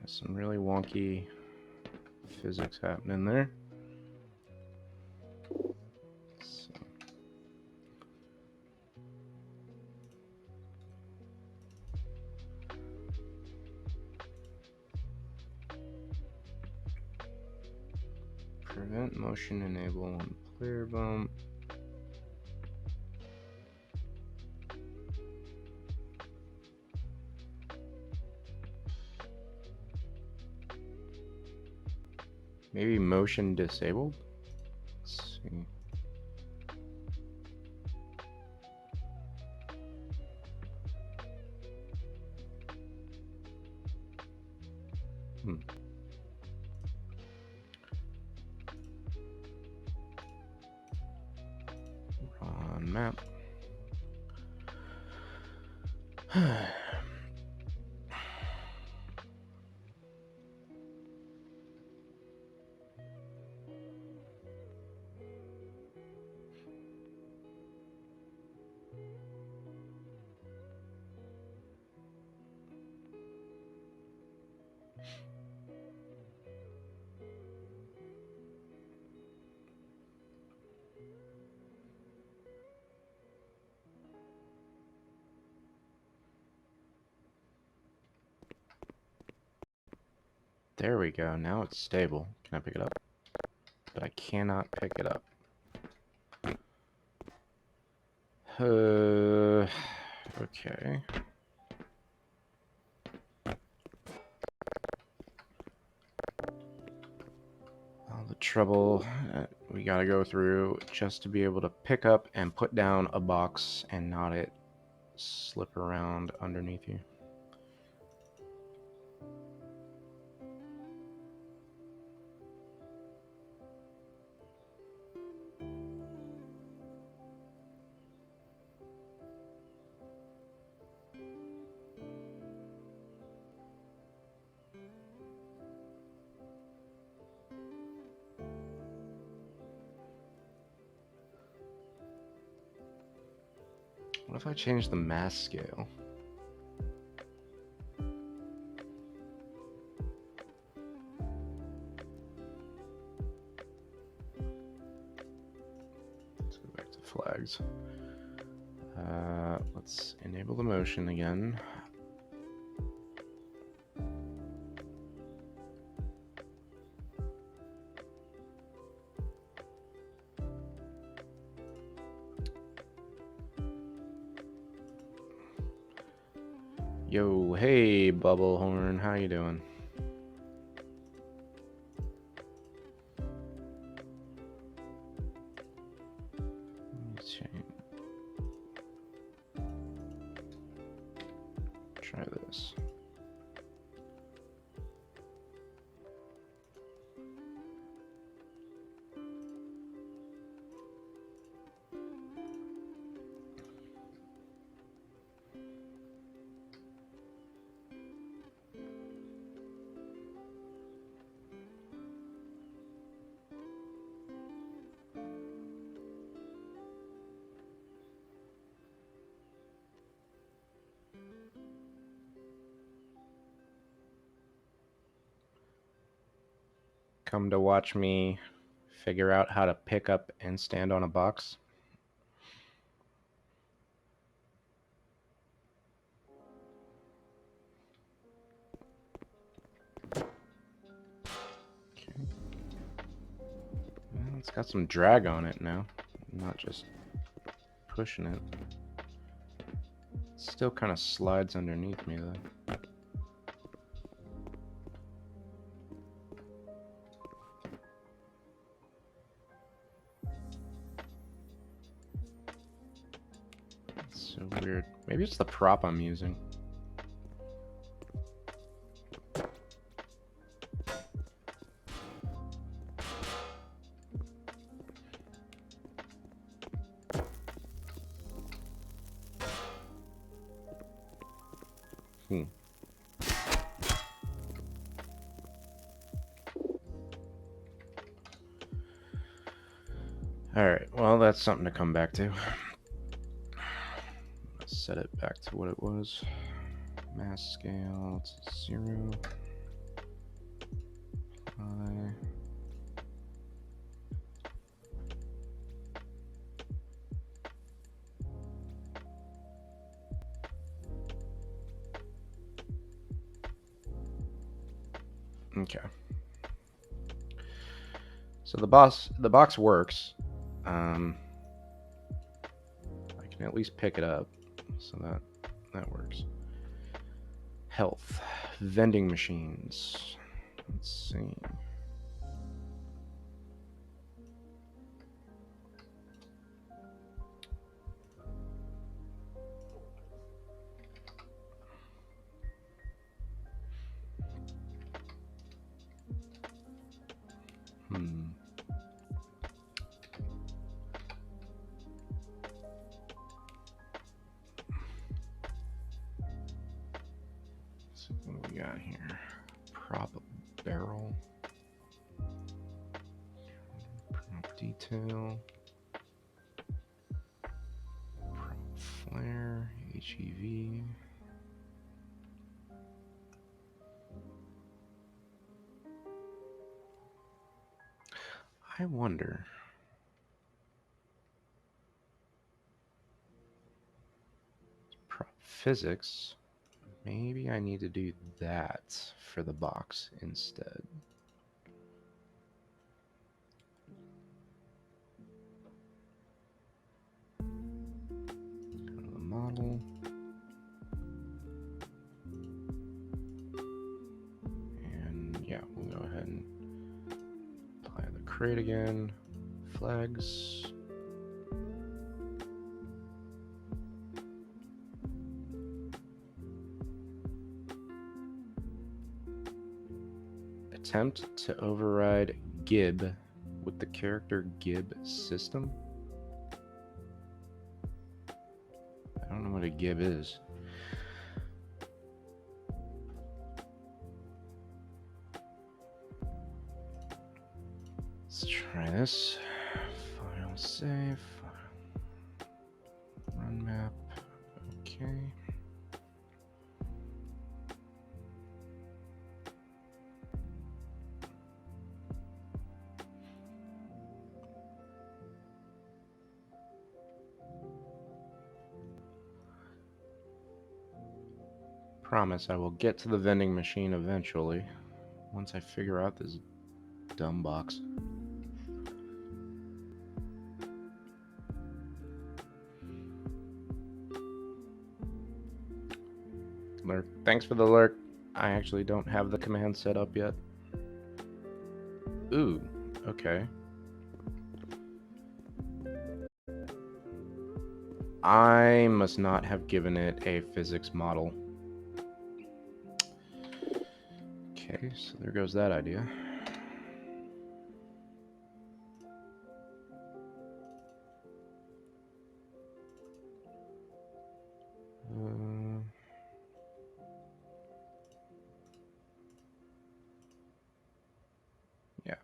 some really wonky physics happening there. Let's see. Prevent motion enable on player bump. Maybe motion disabled? Let's see. On map. There we go. Now it's stable. Can I pick it up? But I cannot pick it up. Okay. All the trouble we gotta go through just to be able to pick up and put down a box and not it slip around underneath you. What if I change the mass scale? flags. Let's enable the motion again. Yo, hey, Bubble Horn, how you doing? Try this. Come to watch me figure out how to pick up and stand on a box. Okay. Well, it's got some drag on it now, not just pushing it. It still kind of slides underneath me though. It's so weird. Maybe it's the prop I'm using. Alright, well, that's something to come back to. Let's set it back to what it was. Mass scale to 0. Apply. Okay. So the box works. I can at least pick it up, so that works. Health, vending machines. Let's see. So what do we got here? Prop barrel. Prop detail. Prop flare. HEV. I wonder. Prop physics. Maybe I need to do that for the box instead. Go to the model. And yeah, we'll go ahead and apply the crate again. Flags. Attempt to override Gib with the character Gib system. I don't know what a Gib is. Let's try this. File save. Run map. Okay. promise I will get to the vending machine eventually, once I figure out this dumb box. Lurk. Thanks for the lurk. I actually don't have the command set up yet. Ooh, okay. I must not have given it a physics model. Okay, so there goes that idea. Yeah,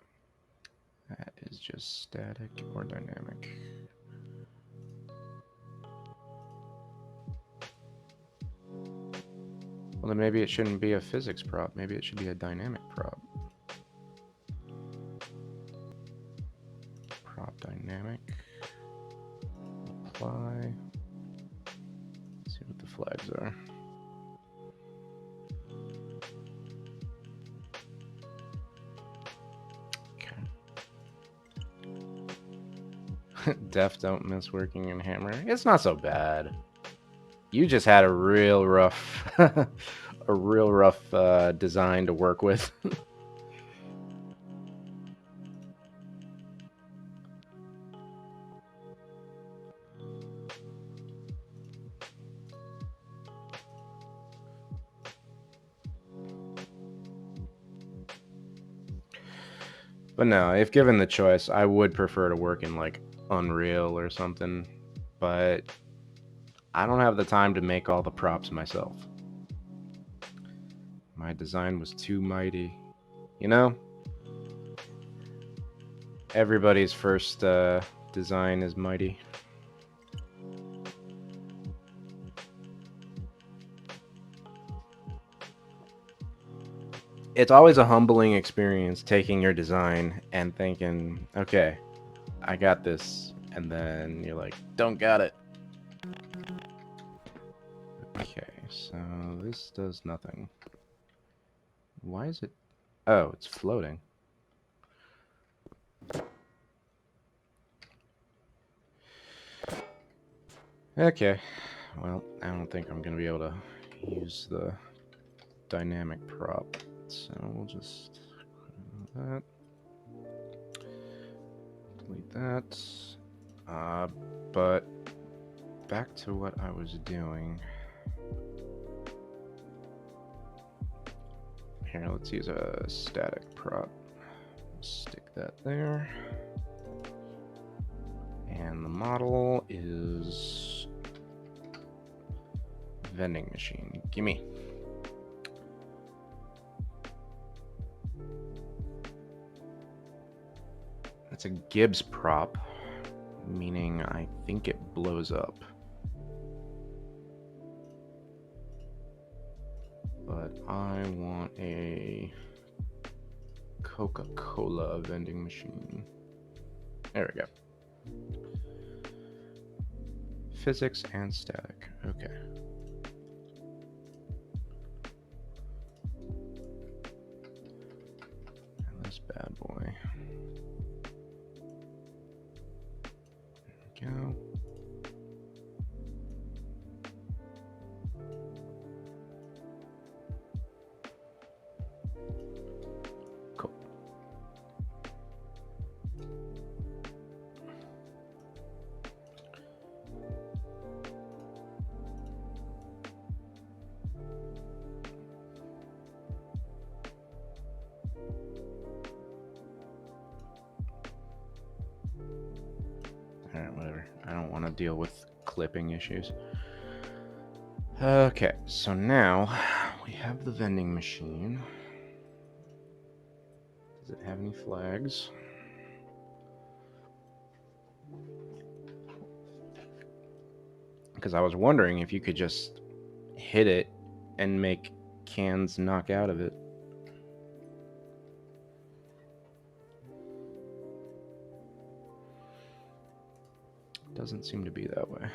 that is just static or dynamic. Well, then maybe it shouldn't be a physics prop. Maybe it should be a dynamic prop. Prop dynamic. Apply. Let's see what the flags are. Okay. Def don't miss working in Hammer. It's not so bad. You just had a real rough, design to work with. But no, if given the choice, I would prefer to work in like Unreal or something. But I don't have the time to make all the props myself. My design was too mighty. You know? Everybody's first design is mighty. It's always a humbling experience taking your design and thinking, okay, I got this. And then you're like, don't got it. Okay, so this does nothing. Why is it? Oh, it's floating. Okay, well, I don't think I'm gonna be able to use the dynamic prop, so we'll just that. Delete that. But back to what I was doing. Here, let's use a static prop. Stick that there. And the model is vending machine. Gimme. That's a Gibbs prop, meaning I think it blows up. But I want a Coca-Cola vending machine. There we go. Physics and static. Okay. And this bad boy. There we go. Cool. Alright, whatever. I don't want to deal with clipping issues. Okay, so now we have the vending machine. Does it have any flags? Because I was wondering if you could just hit it and make cans knock out of it. Doesn't seem to be that way.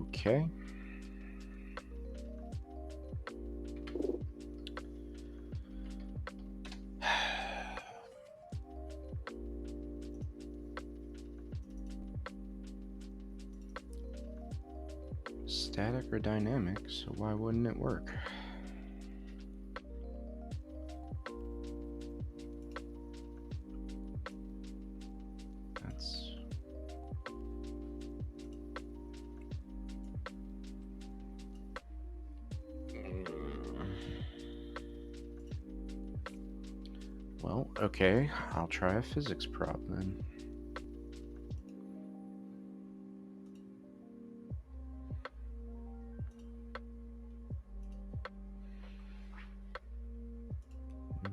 Okay. Static or dynamic, so why wouldn't it work? That's... Well, okay, I'll try a physics prop then.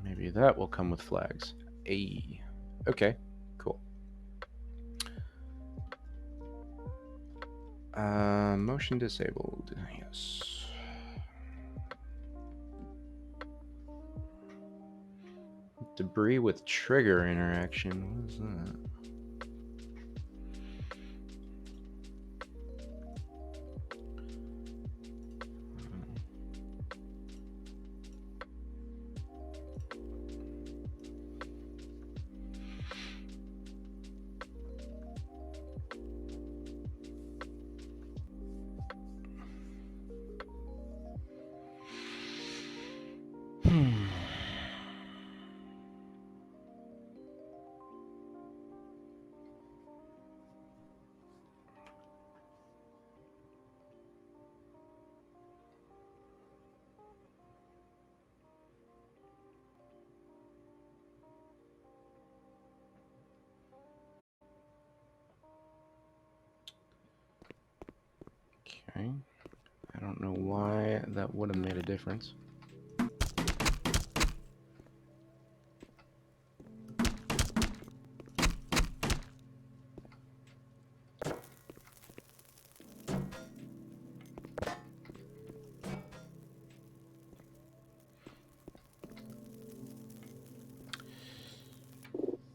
Maybe that will come with flags. Ayy. Okay, cool. Motion disabled, yes. Debris with trigger interaction, what is that? Okay. I don't know why that would have made a difference.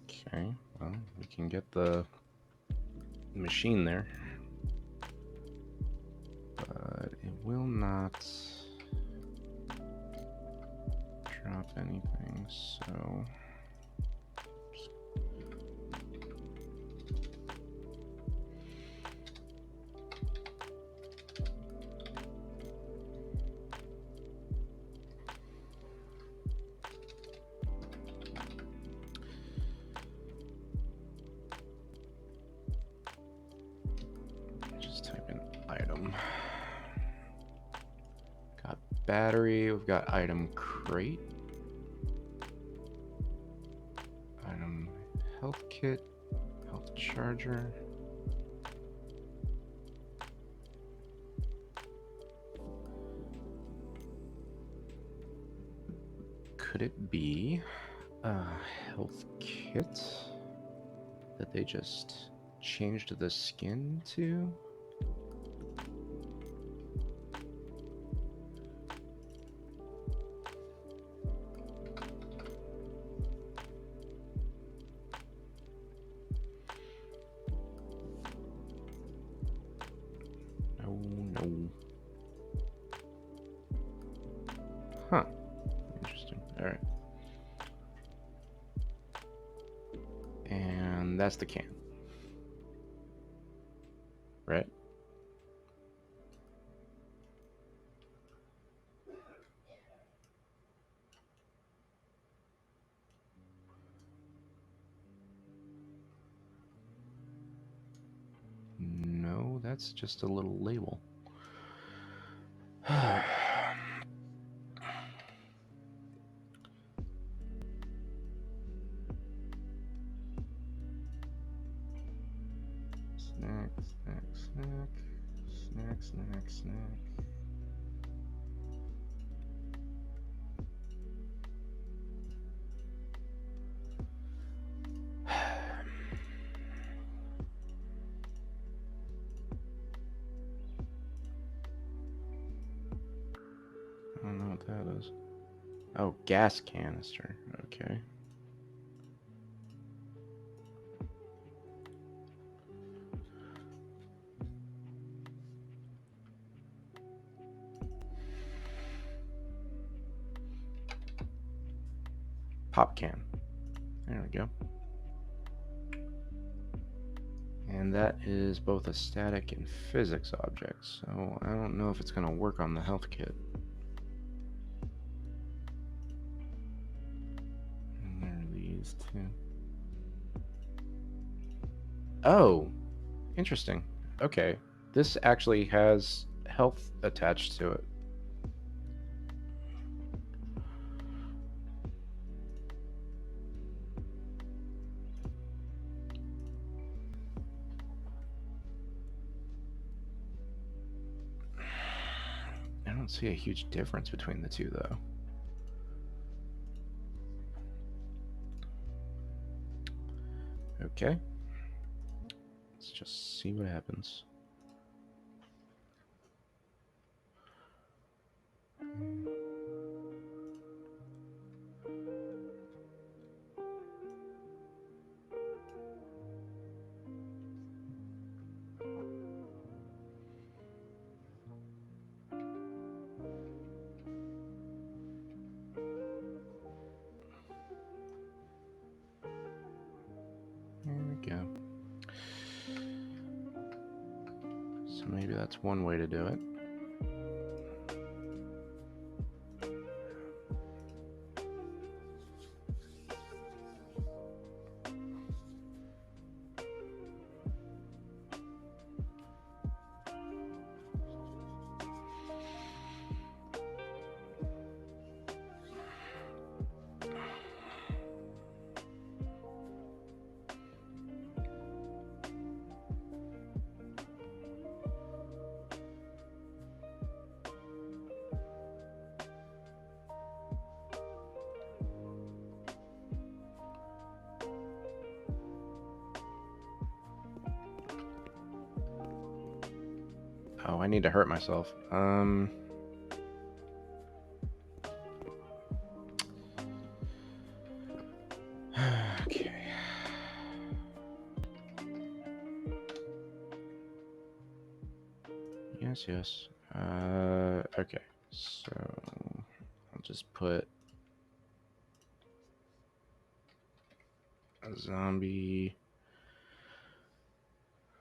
Okay, well, we can get the machine there, but it will not drop anything, so... Just type in item. Got battery, we've got item crate. Item health kit, health charger. Could it be a health kit that they just changed the skin to? No. Huh. Interesting. All right. And that's the can. Right? No, that's just a little label. Snack, snack, snack. Snack, snack, snack. I don't know what that is. Oh, gas canister. Okay. pop can. There we go. And that is both a static and physics object, so I don't know if it's going to work on the health kit. And there are these two. Oh, interesting. Okay, this actually has health attached to it. I don't see a huge difference between the two, though. Okay. Let's just see what happens. There we go. So maybe that's one way to do it. Oh, I need to hurt myself. Okay. Yes. Okay. So I'll just put a zombie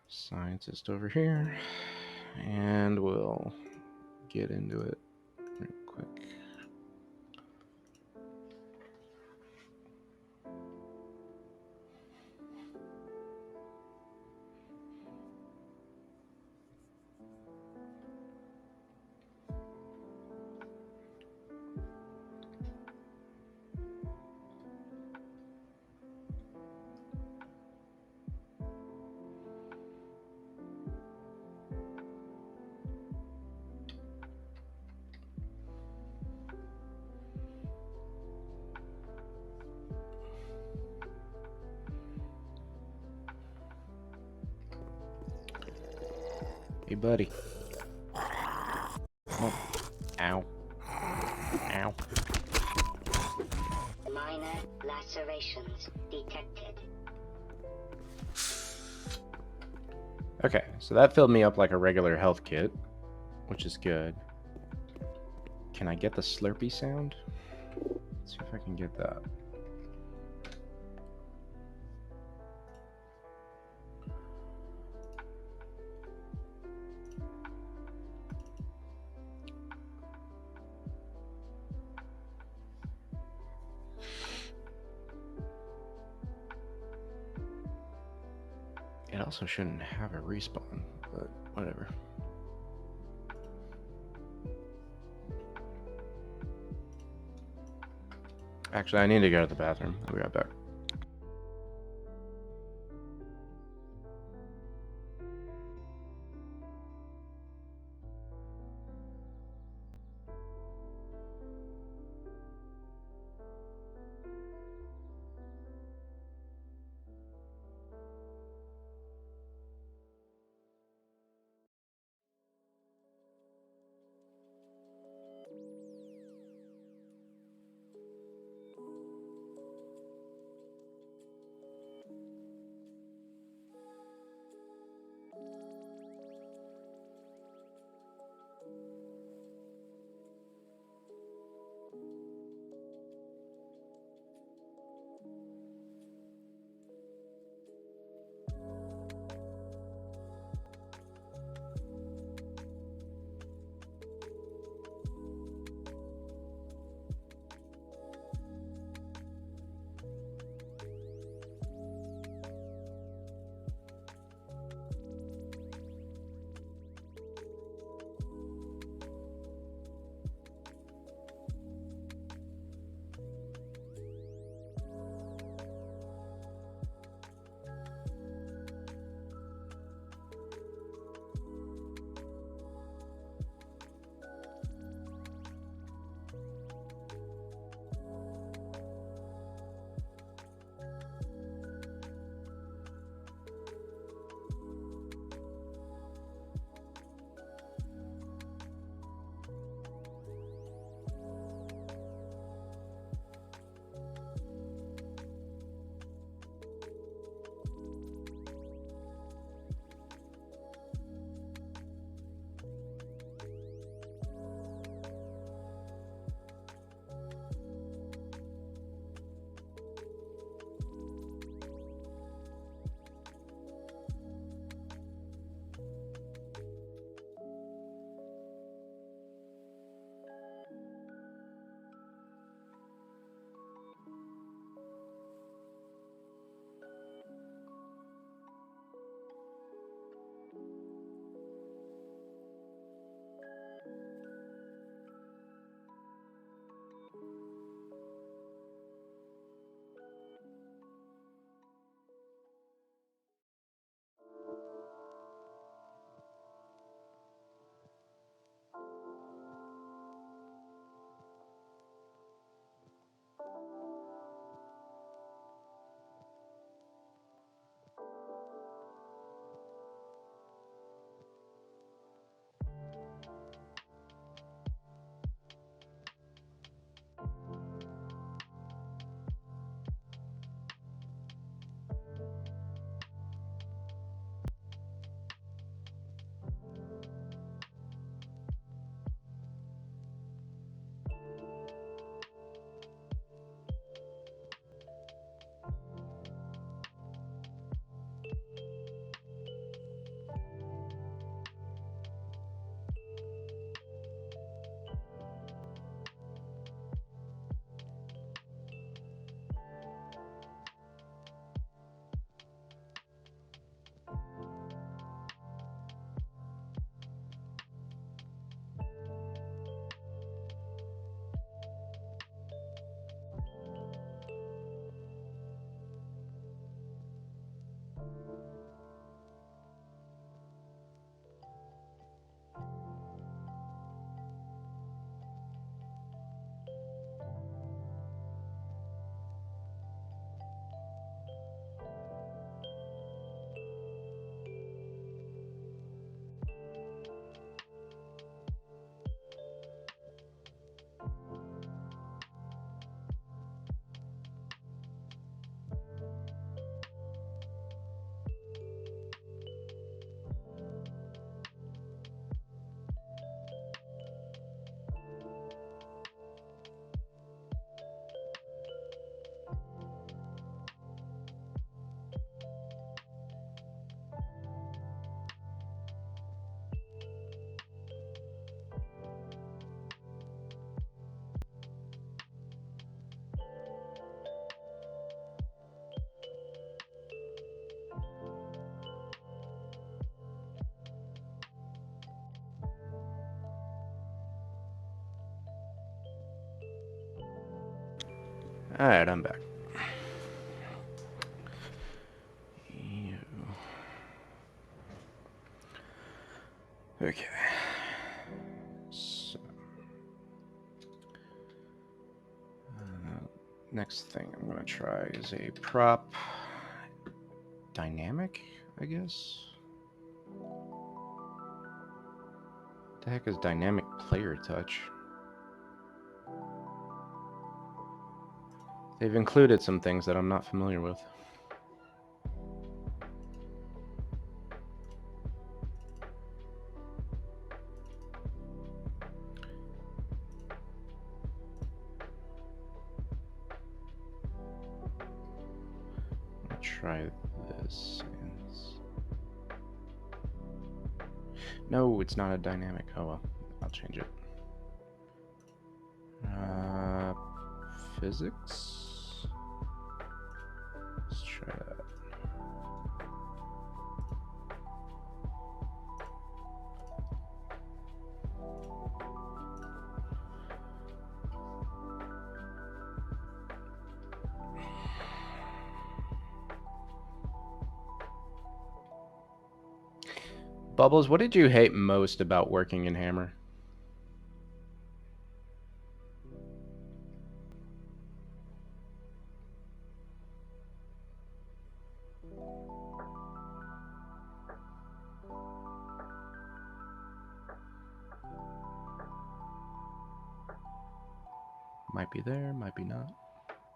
scientist over here, and we'll get into it real quick. Hey, buddy. Oh, ow. Ow. Minor lacerations detected. Okay, so that filled me up like a regular health kit, which is good. Can I get the Slurpee sound? Let's see if I can get that. It also shouldn't have a respawn, but whatever. Actually, I need to go to the bathroom. I'll be right back. Alright, I'm back. Okay. So, next thing I'm going to try is a prop dynamic, I guess. What the heck is dynamic player touch? They've included some things that I'm not familiar with. Try this. No, it's not a dynamic. Oh well, I'll change it. Physics. Let's try that. Bubbles, what did you hate most about working in Hammer? Might be there, might be not.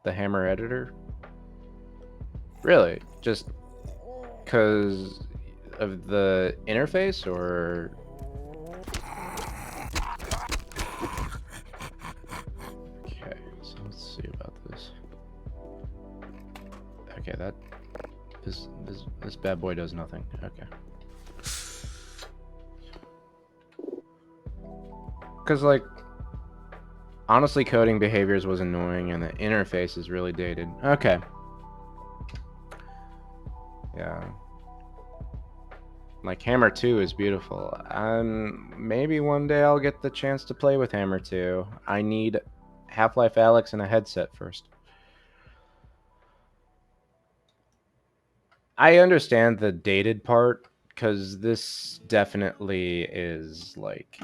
The Hammer editor? Really? Just because of the interface, or? Okay, so let's see about this. Okay, this bad boy does nothing. Okay. Because, like, honestly, coding behaviors was annoying, and the interface is really dated. Okay. Yeah. Like, Hammer 2 is beautiful. Maybe one day I'll get the chance to play with Hammer 2. I need Half-Life Alyx and a headset first. I understand the dated part, because this definitely is, like,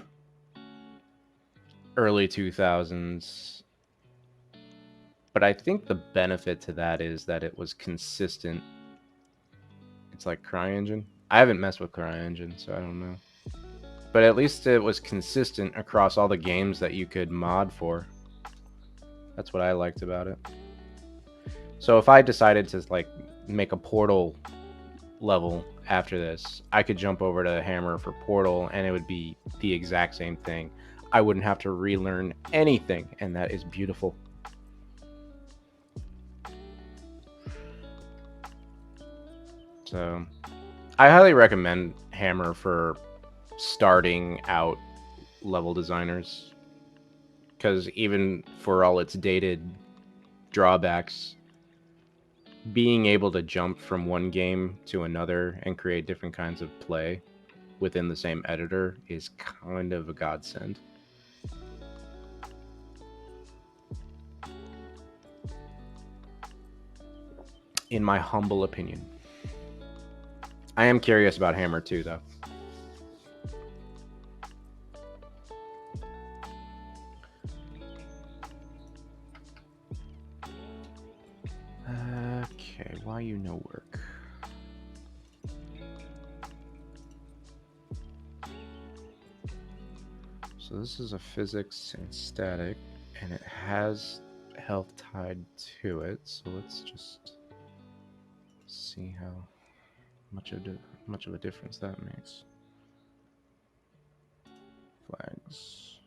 early 2000s. But I think the benefit to that is that it was consistent. It's like CryEngine. I haven't messed with CryEngine, so I don't know. But at least it was consistent across all the games that you could mod for. That's what I liked about it. So if I decided to, like, make a Portal level after this, I could jump over to Hammer for Portal, and it would be the exact same thing. I wouldn't have to relearn anything, and that is beautiful. So I highly recommend Hammer for starting out level designers, because even for all its dated drawbacks, being able to jump from one game to another and create different kinds of play within the same editor is kind of a godsend. In my humble opinion. I am curious about Hammer 2, though. Okay, why you no work? So this is a physics and static, and it has health tied to it. So let's just see how much of a difference that makes. Flags.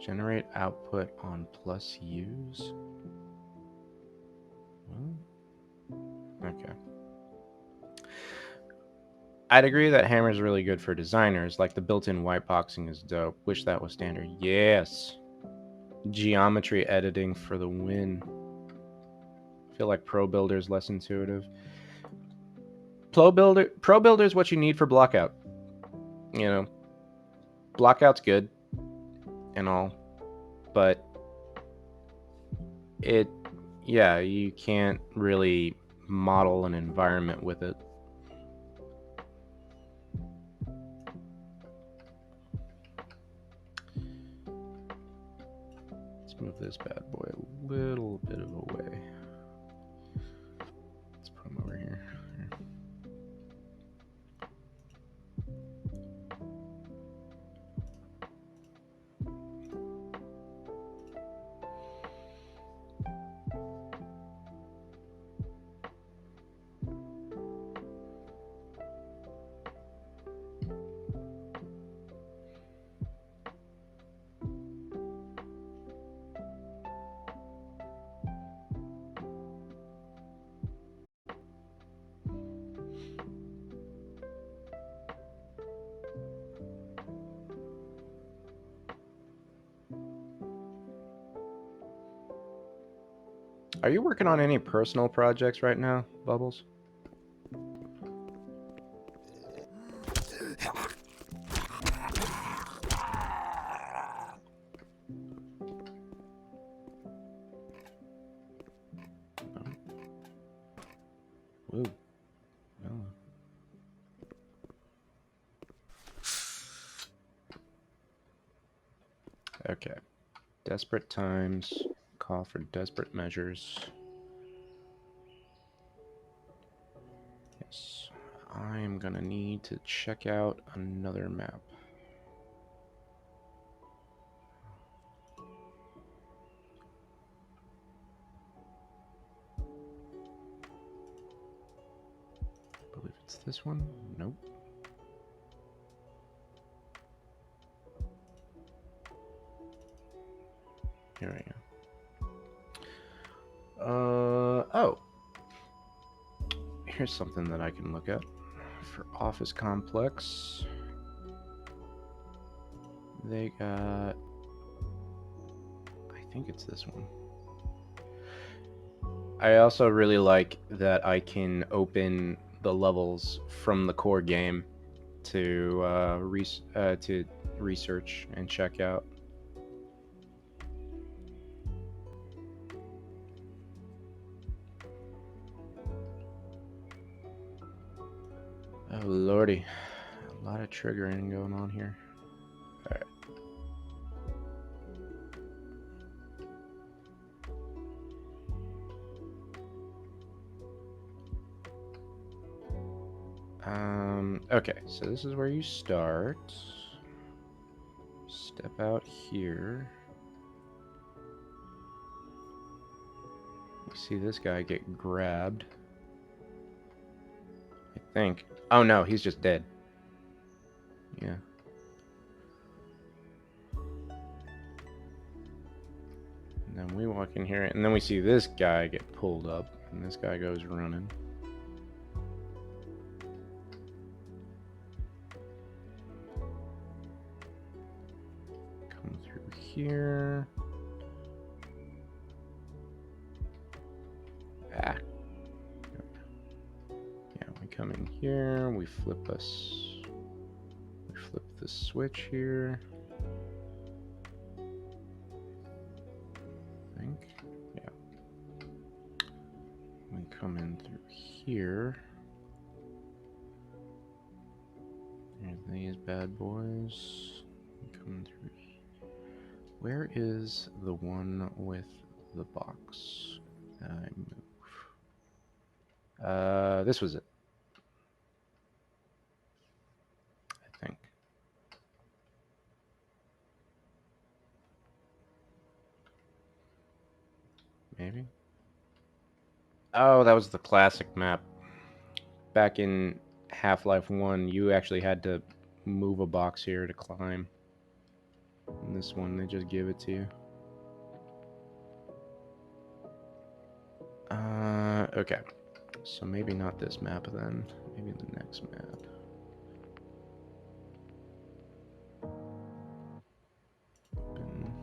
Generate output on plus use. Okay. I'd agree that Hammer's really good for designers, like the built-in white boxing is dope. Wish that was standard. Yes. Geometry editing for the win. I feel like Pro Builder's less intuitive. Pro Builder is what you need for blockout. You know, Blockout's good and all, but yeah, you can't really model an environment with it. Let's move this bad boy a little bit of a way. Let's put him over here. Are you working on any personal projects right now, Bubbles? Ooh. Oh. Okay. Desperate times call for desperate measures. Yes. I am gonna need to check out another map. I believe it's this one. Nope. Here we go. Oh. Here's something that I can look at for office complex. They got, I think it's this one. I also really like that I can open the levels from the core game to research and check out. Oh lordy, a lot of triggering going on here. All right. Okay, so this is where you start. Step out here. You see this guy get grabbed. I think. Oh no, he's just dead. Yeah. And then we walk in here, and then we see this guy get pulled up, and this guy goes running. Come through here. Ah. Yeah, we come in here, we flip the switch here. I think. Yeah. We come in through here. There's these bad boys. We come through. Where is the one with the box that I move? This was it. I think. Maybe. Oh, that was the classic map. Back in Half-Life 1, you actually had to move a box here to climb. In this one, they just give it to you. Okay. So maybe not this map then. Maybe the next map. Open.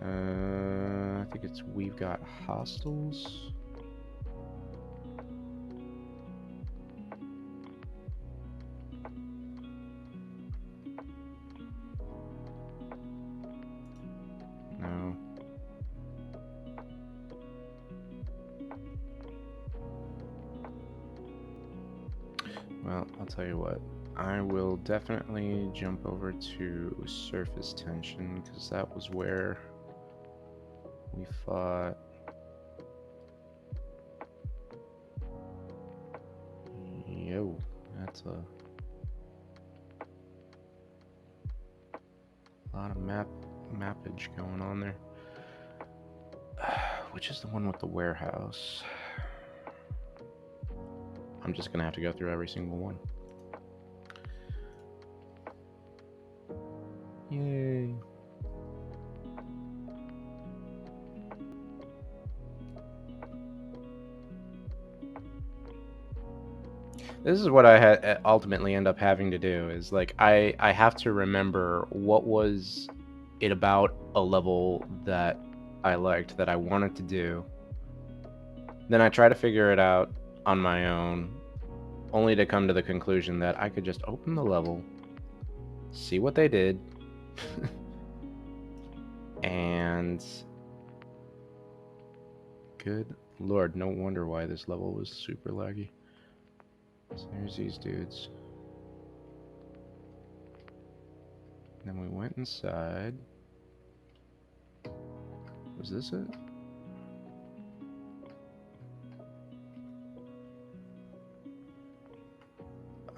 I think it's We've Got Hostels. Well, I'll tell you what. I will definitely jump over to surface tension, because that was where we fought. Yo, that's a lot of mappage going on there. Which is the one with the warehouse? I'm just gonna have to go through every single one. Yay. This is what I ultimately end up having to do, is like I have to remember what was it about a level that I liked, that I wanted to do. Then I try to figure it out on my own, only to come to the conclusion that I could just open the level, see what they did, and good lord, no wonder why this level was super laggy. So here's these dudes. Then we went inside. Was this it?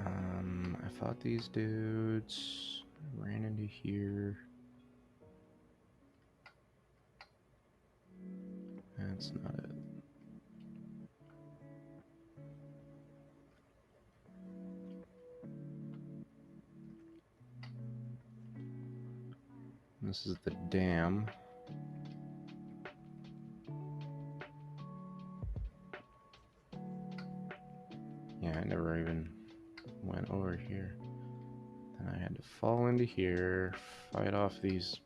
I fought these dudes. Ran into here. That's not it. This is the dam. Yeah, I never even went over here. Then I had to fall into here, fight off these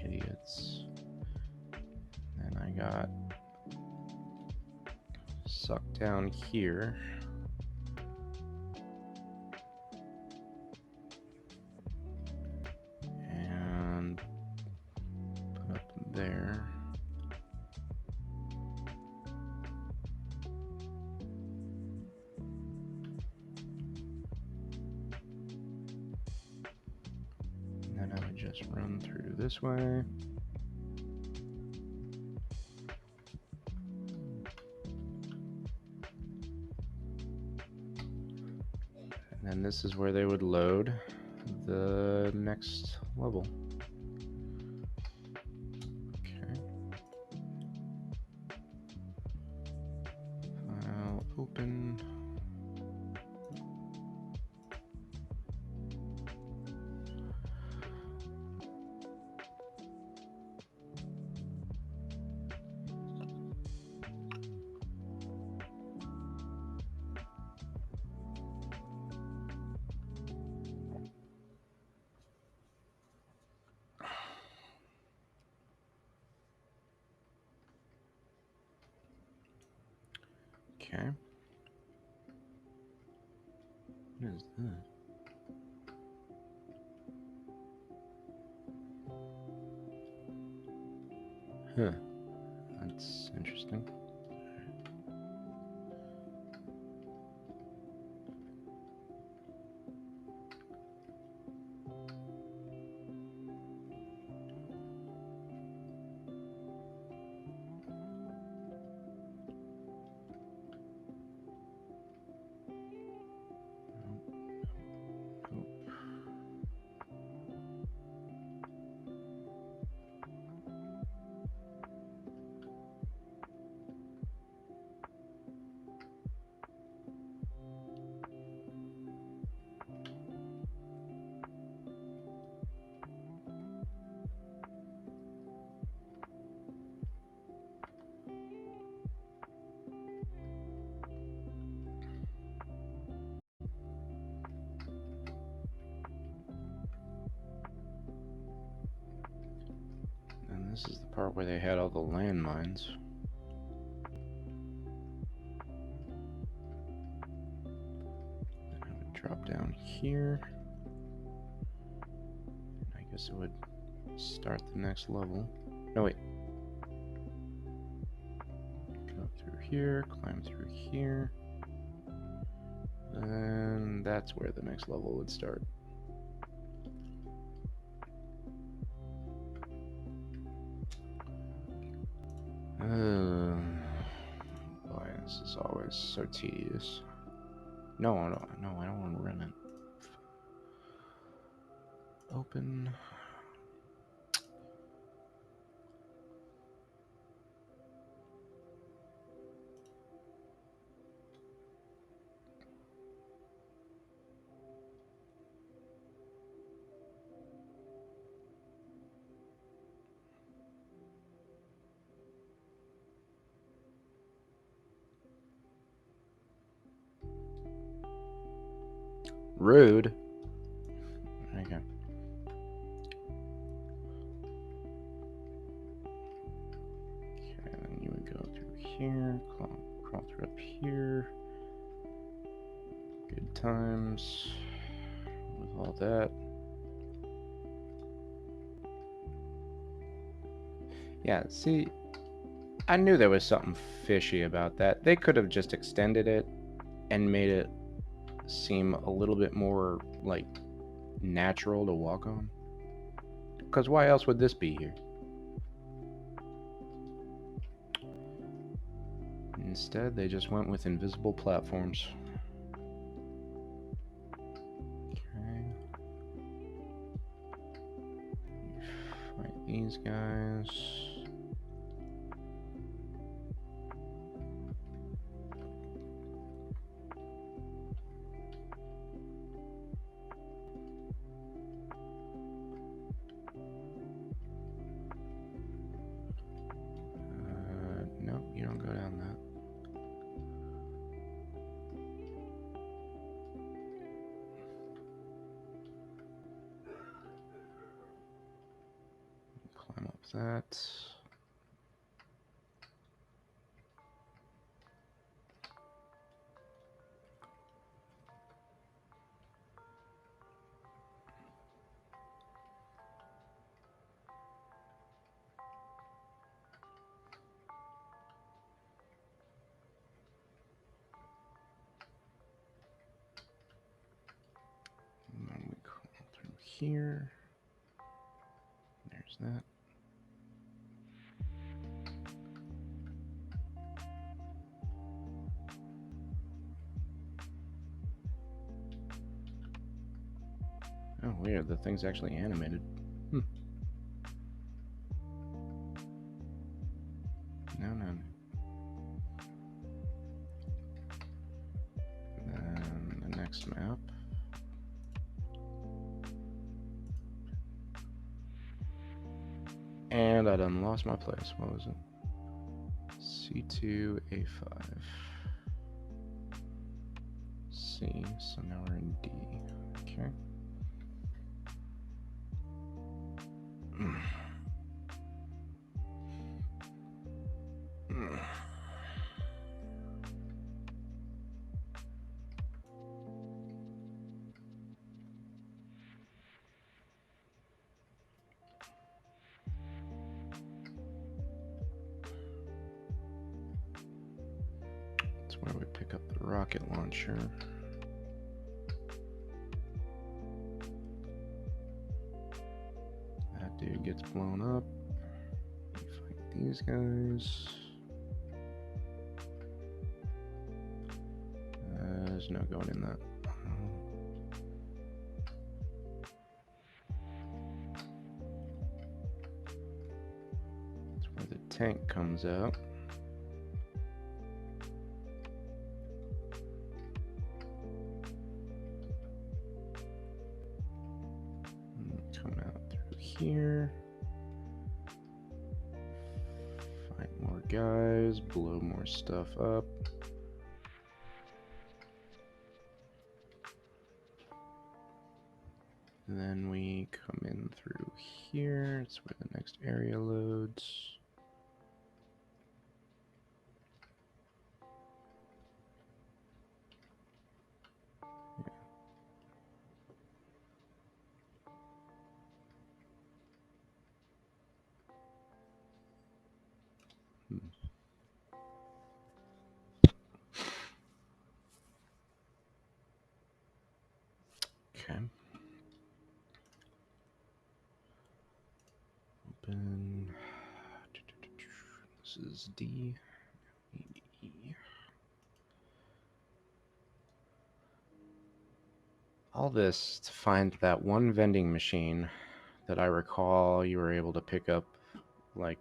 idiots. Then I got sucked down here. And put up there. And then I would just run through this way. And then this is where they would load the next level. Okay. File open. Okay. What is that? Huh. That's interesting. And this is the part where they had all the landmines. Then I would drop down here. I guess it would start the next level. No, wait. Go through here, climb through here. And that's where the next level would start. Boy, this is always so tedious. No, I don't want to run it. Open. Rude. Okay. Okay, then you would go through here, crawl through up here. Good times with all that. Yeah, see, I knew there was something fishy about that. They could have just extended it and made it seem a little bit more like natural to walk on. Because why else would this be here? Instead, they just went with invisible platforms. Okay. Fight these guys. No, you don't go down that. Climb up that. And then we crawl through here. There's that. Oh, weird. The thing's actually animated. No. Then the next map. And I done lost my place. What was it? C2, A5. C, so now we're in D. Okay. That's where we pick up the rocket launcher. That dude gets blown up. We fight these guys. There's no going in that. That's where the tank comes out. Come out through here. Fight more guys, blow more stuff up. Then we come in through here. It's where the next area loads. Okay. Open. This is D. E. All this to find that one vending machine that I recall you were able to pick up, like,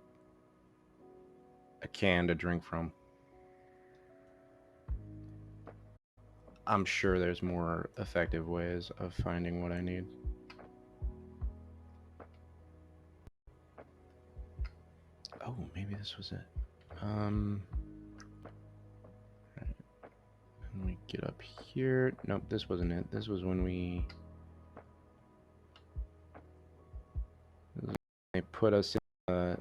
a can to drink from. I'm sure there's more effective ways of finding what I need. Oh, maybe this was it. Right. And we get up here. Nope, this wasn't it. This was when they put us in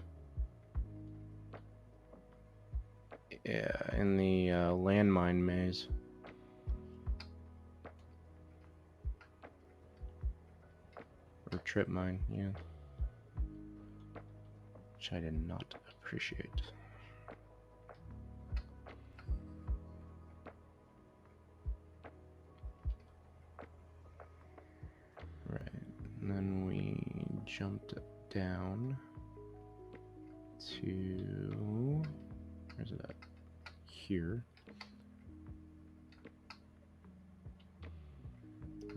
the landmine maze. Or trip mine, yeah. Which I did not appreciate. Right, and then we jumped down to, where's it at? Here.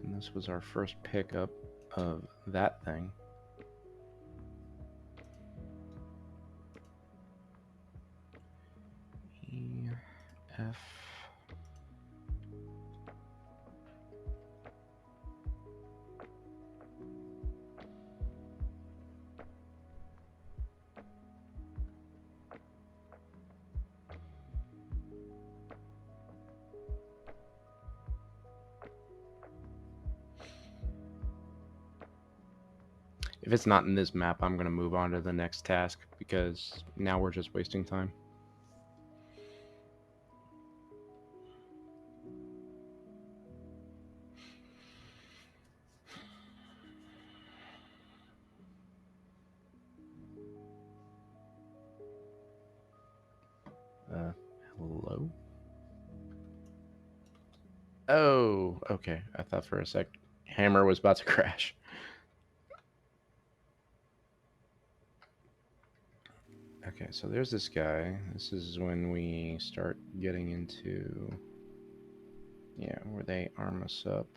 And this was our first pickup of that thing. E, F. If it's not in this map, I'm going to move on to the next task because now we're just wasting time. Hello? Oh, okay. I thought for a sec Hammer was about to crash. Okay, so there's this guy. This is when we start getting into, yeah, where they arm us up.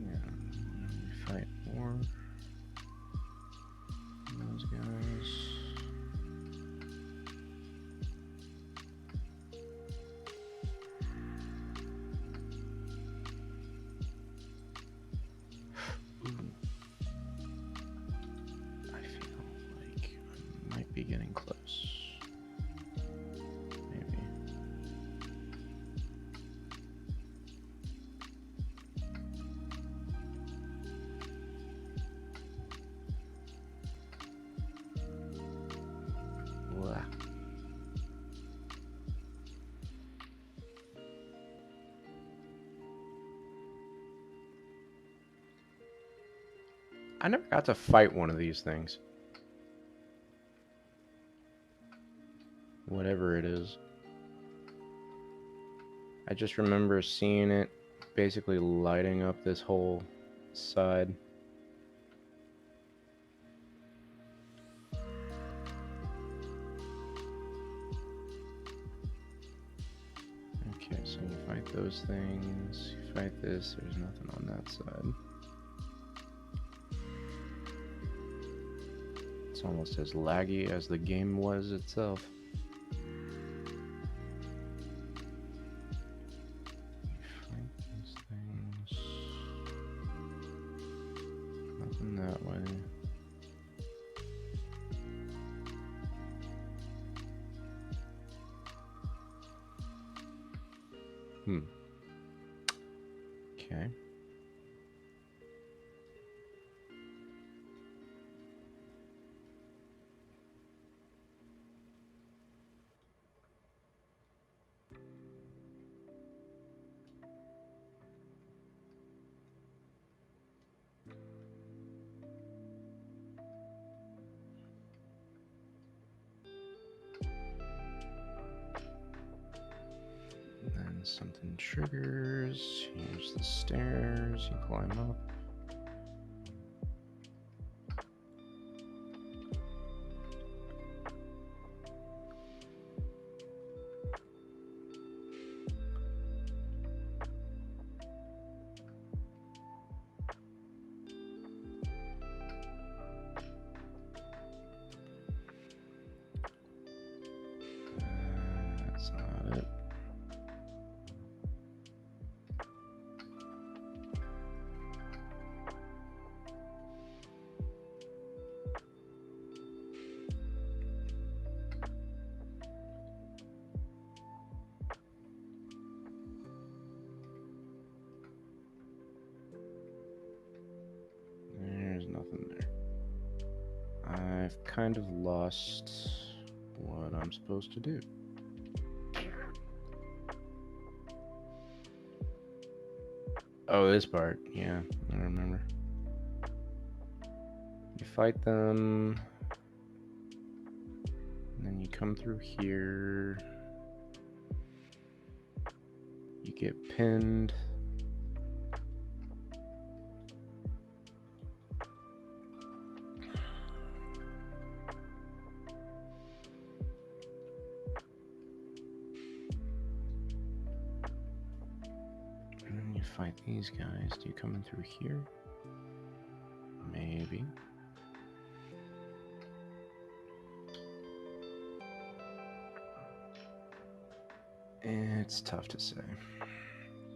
Yeah, we fight more. Those guys. I feel like I might be getting close. Maybe. Blah. I never got to fight one of these things. Whatever it is. I just remember seeing it basically lighting up this whole side. Okay, so you fight those things, you fight this, there's nothing on that side. It's almost as laggy as the game was itself. Fight these things. Nothing that way. Okay. Something triggers. Here's the stairs. You climb up. That's not it. There's nothing there. I've kind of lost what I'm supposed to do. Oh, this part. Yeah, I remember. You fight them, and then you come through here. You get pinned. And then you fight these guys. Do you come in through here? Maybe. It's tough to say,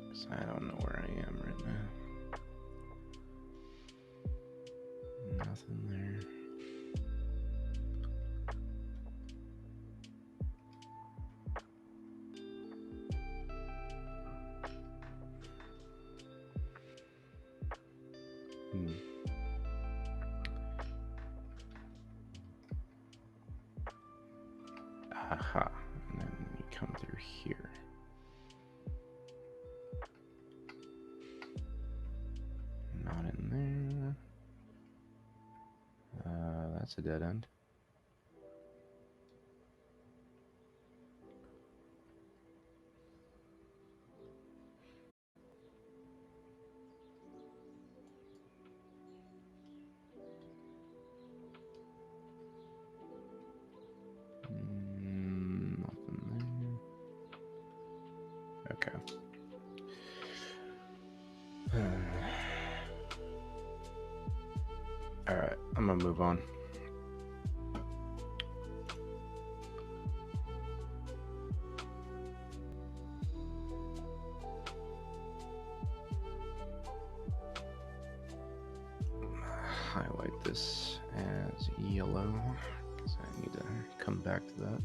because I don't know where I am right now. Nothing there. Aha. And then you come through here. Not in there. That's a dead end. Nothing there. Okay. Alright, I'm gonna move on. Highlight this as yellow, because I need to come back to that.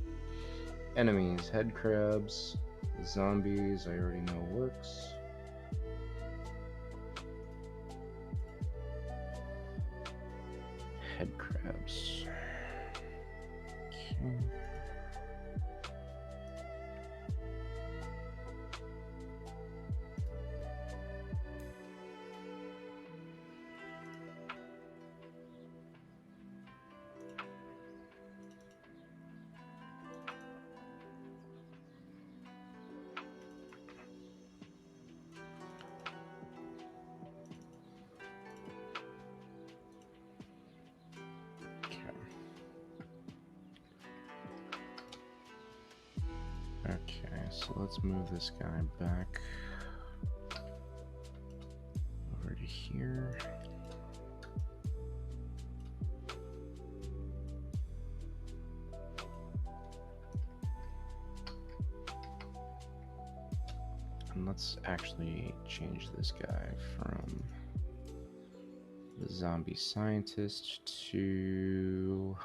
Enemies, head crabs, zombies, I already know works. Head crabs. Okay. Okay, so let's move this guy back over to here. And let's actually change this guy from the zombie scientist to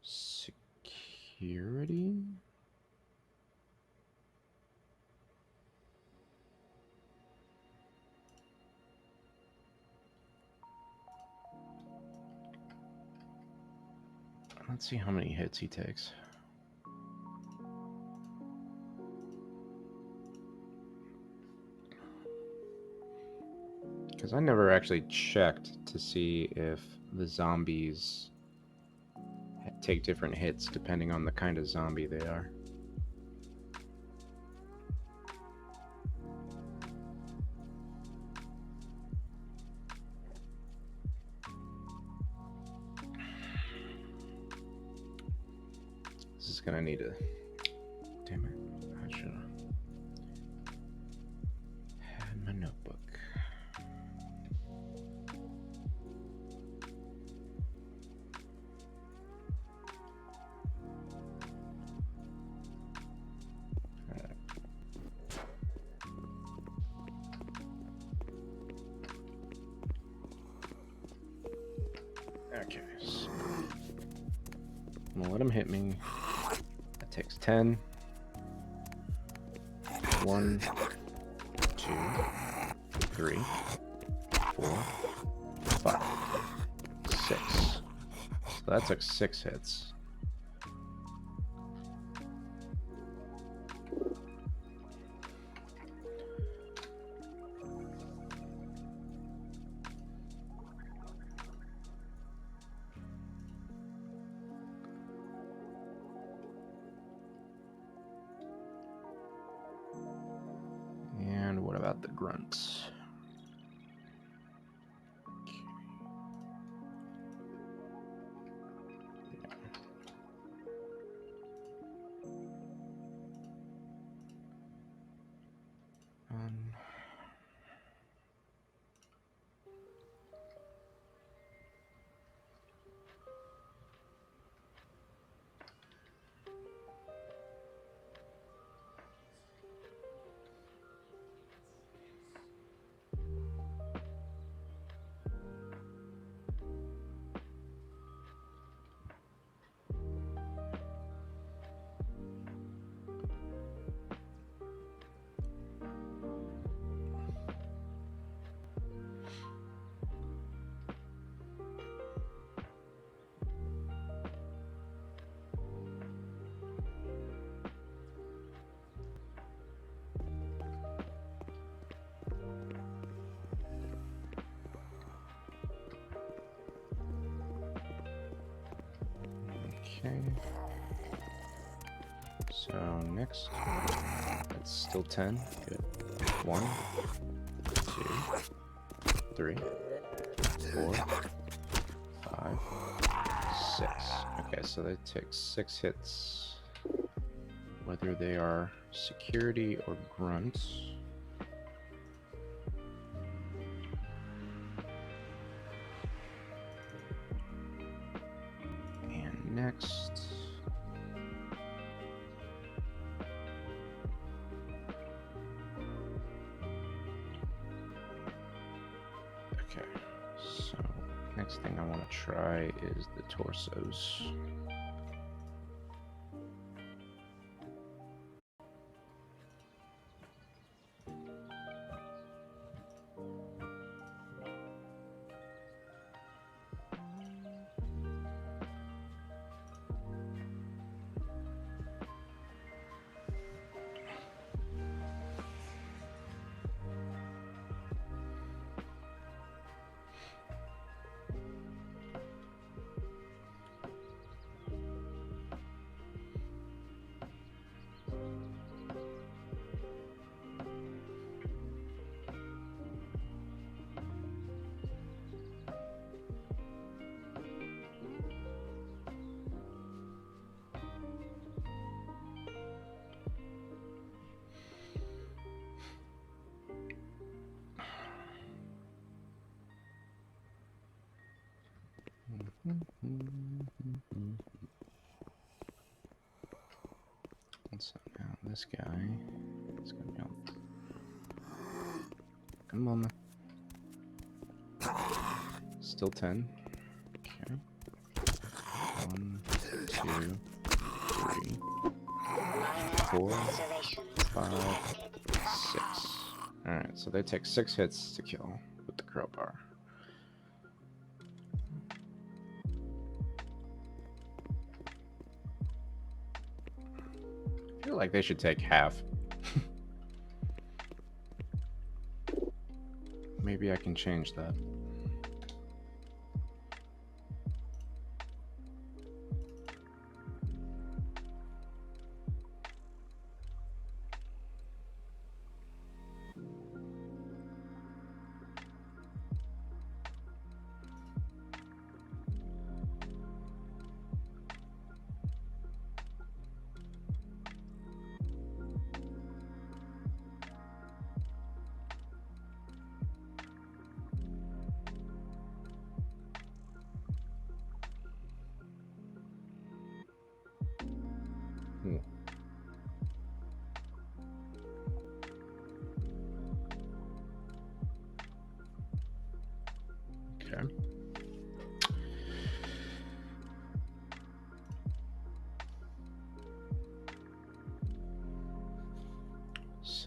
security. Let's see how many hits he takes. Because I never actually checked to see if the zombies take different hits depending on the kind of zombie they are. gonna need to. Damn it! I should have had my notebook. Okay, so I'm gonna let him hit me. That takes 10. 1, 2, 3, 4, 5, 6. So that took 6 hits. And what about the grunts? Okay. So next, it's still 10. Good. 1, 2, 3, 4, 5, 6. Okay, so they take 6 hits, whether they are security or grunts. And next, okay, so next thing I want to try is the torsos. And so now this guy is going to jump. Come on. Still 10. Okay. 1, 2, 3, 4, 5, 6. Alright, so they take 6 hits to kill with the crowbar. I feel like they should take half. Maybe I can change that.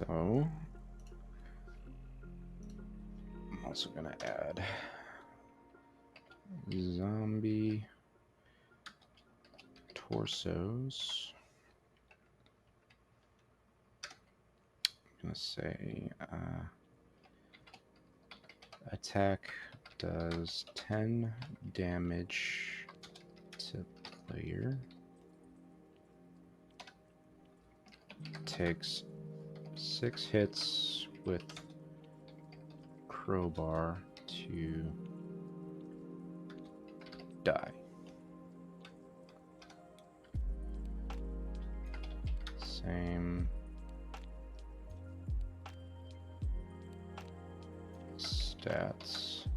So I'm also gonna add zombie torsos. I'm gonna say attack does 10 damage to player. Takes 6 hits with crowbar to die. Same stats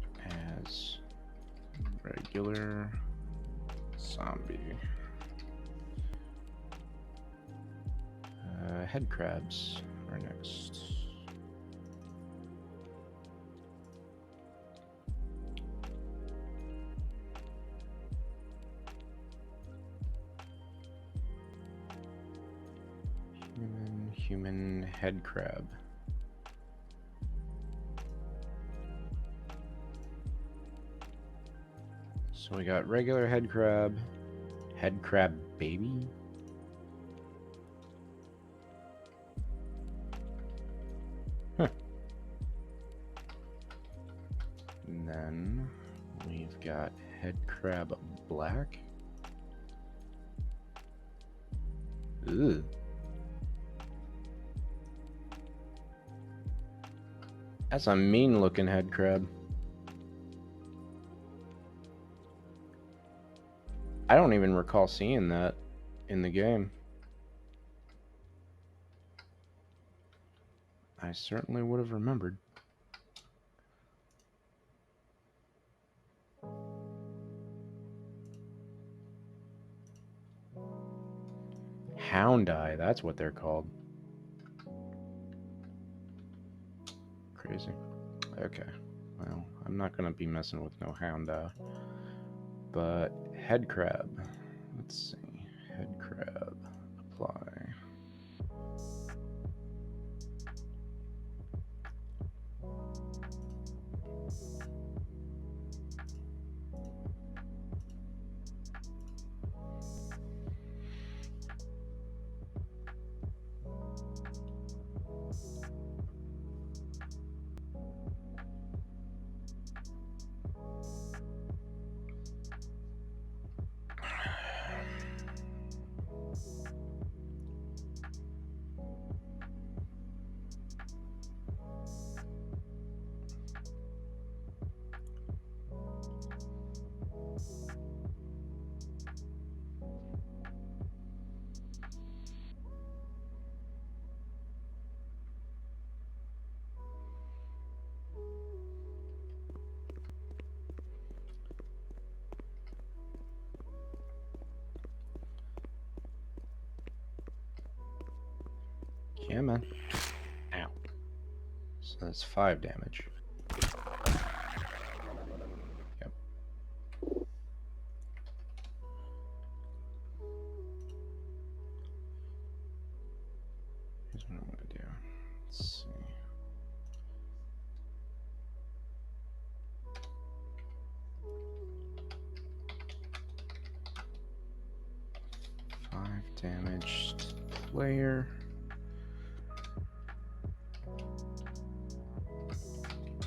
as regular zombie. Head crabs are next. Human head crab. So we got regular head crab baby. Huh. And then we've got head crab black. Ugh. That's a mean looking head crab. I don't even recall seeing that in the game. I certainly would have remembered. Hound eye, that's what they're called. Crazy. Okay. Well, I'm not gonna be messing with no hound eye. But head crab. Let's see. Head crab. Apply. Yeah, man. Ow. So that's 5 damage. Yep. Here's what I'm gonna do. Let's see. Damage to the player.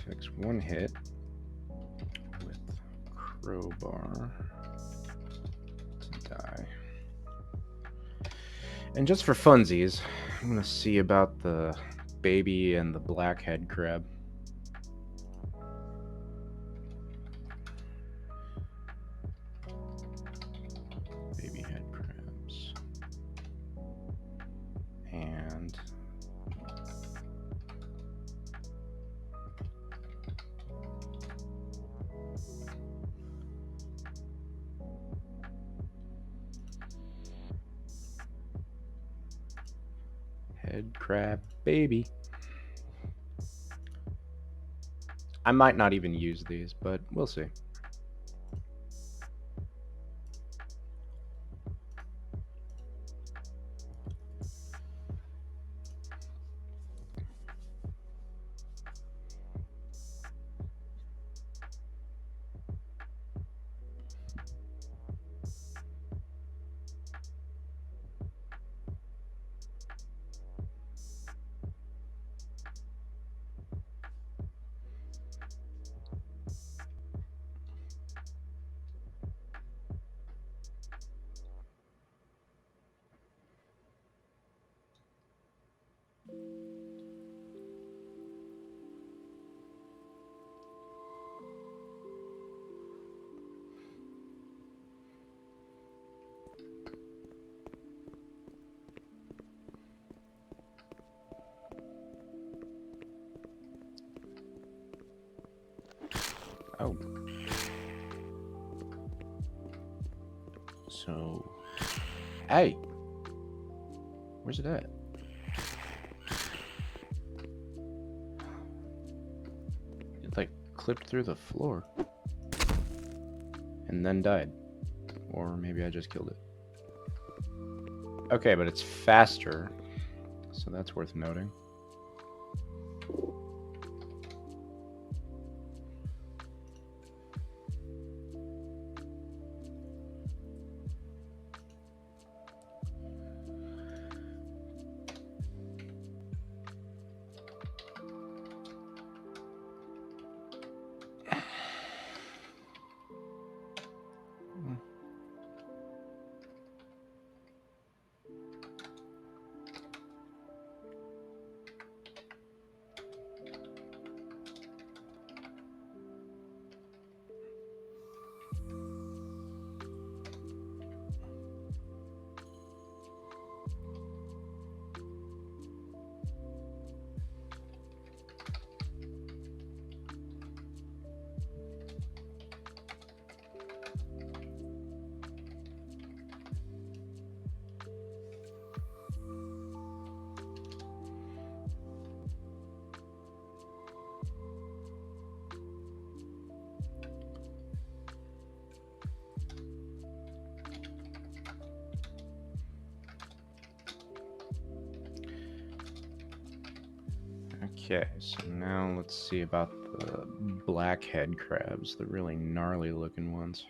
Takes 1 hit with crowbar to die. And just for funsies, I'm gonna see about the baby and the blackhead crab. Baby head crabs. And head crab baby. I might not even use these, but we'll see. Oh. So, hey, where's it at? It like clipped through the floor and then died. Or maybe I just killed it. Okay, but it's faster, so that's worth noting. Okay, so now let's see about the blackhead crabs, the really gnarly looking ones.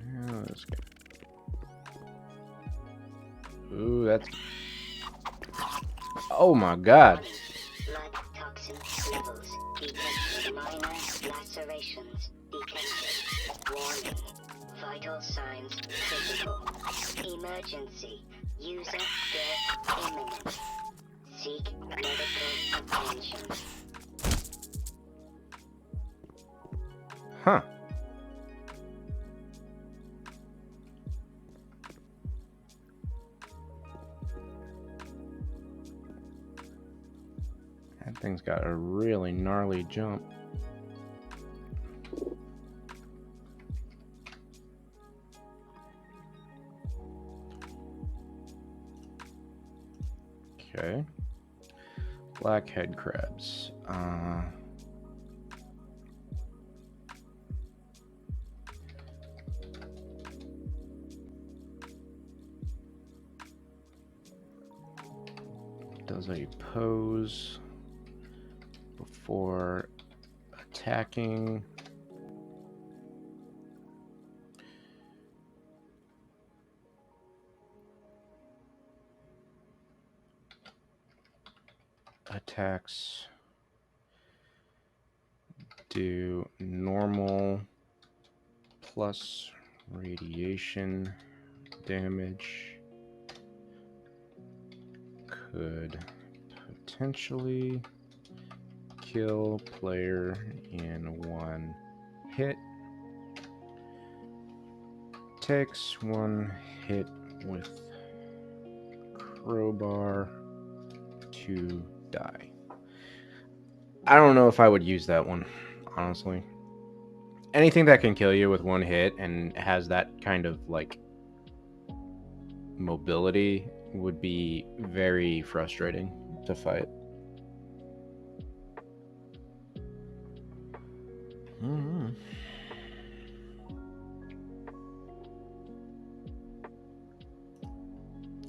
Now this guy. Ooh, that's. Oh my god. Blood toxin levels detected. Minor lacerations detected. Warning. Vital signs critical. Emergency. User death imminent. Seek medical attention. Huh. That thing's got a really gnarly jump. Okay. Blackhead crabs. Does a pose before attacking. Attacks do normal plus radiation damage. Could potentially kill player in one hit. Takes one hit with crowbar to die. I don't know if I would use that one, honestly. Anything that can kill you with one hit and has that kind of like mobility would be very frustrating to fight.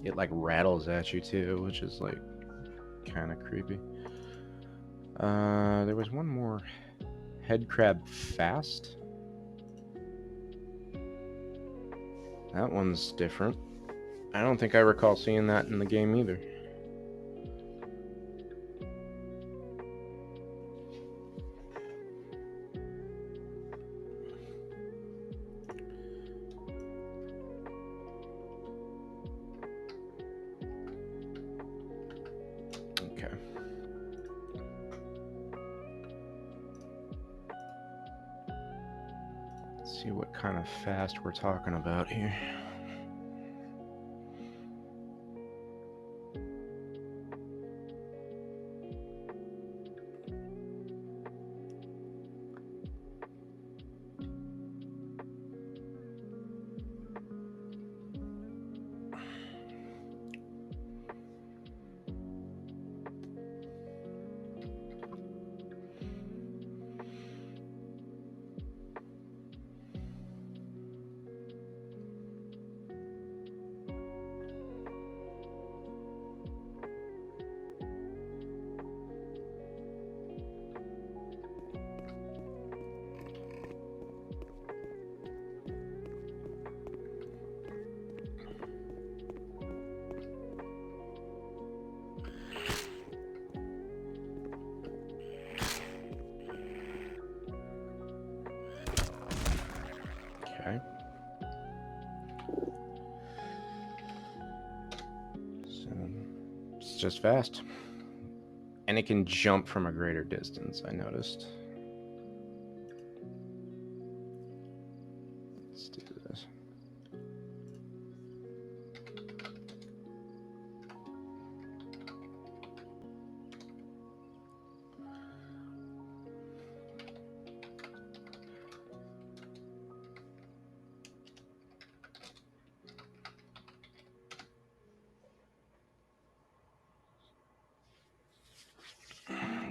It like rattles at you too, which is like kind of creepy. There was one more. Head crab fast. That one's different. I don't think I recall seeing that in the game either. Okay. Let's see what kind of fast we're talking about here. Okay. So it's just fast. And it can jump from a greater distance, I noticed. Let's do this.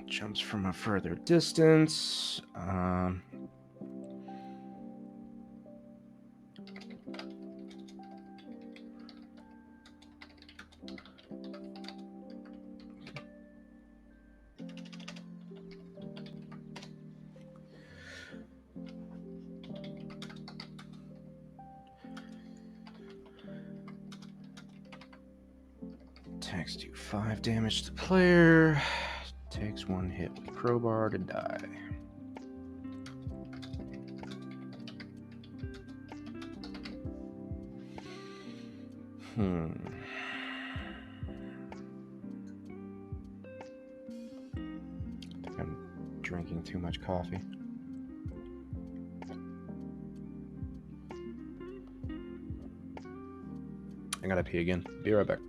Jumps from a further distance. Takes 5 damage to player. Takes 1 hit with crowbar to die. I think I'm drinking too much coffee. I gotta pee again. Be right back.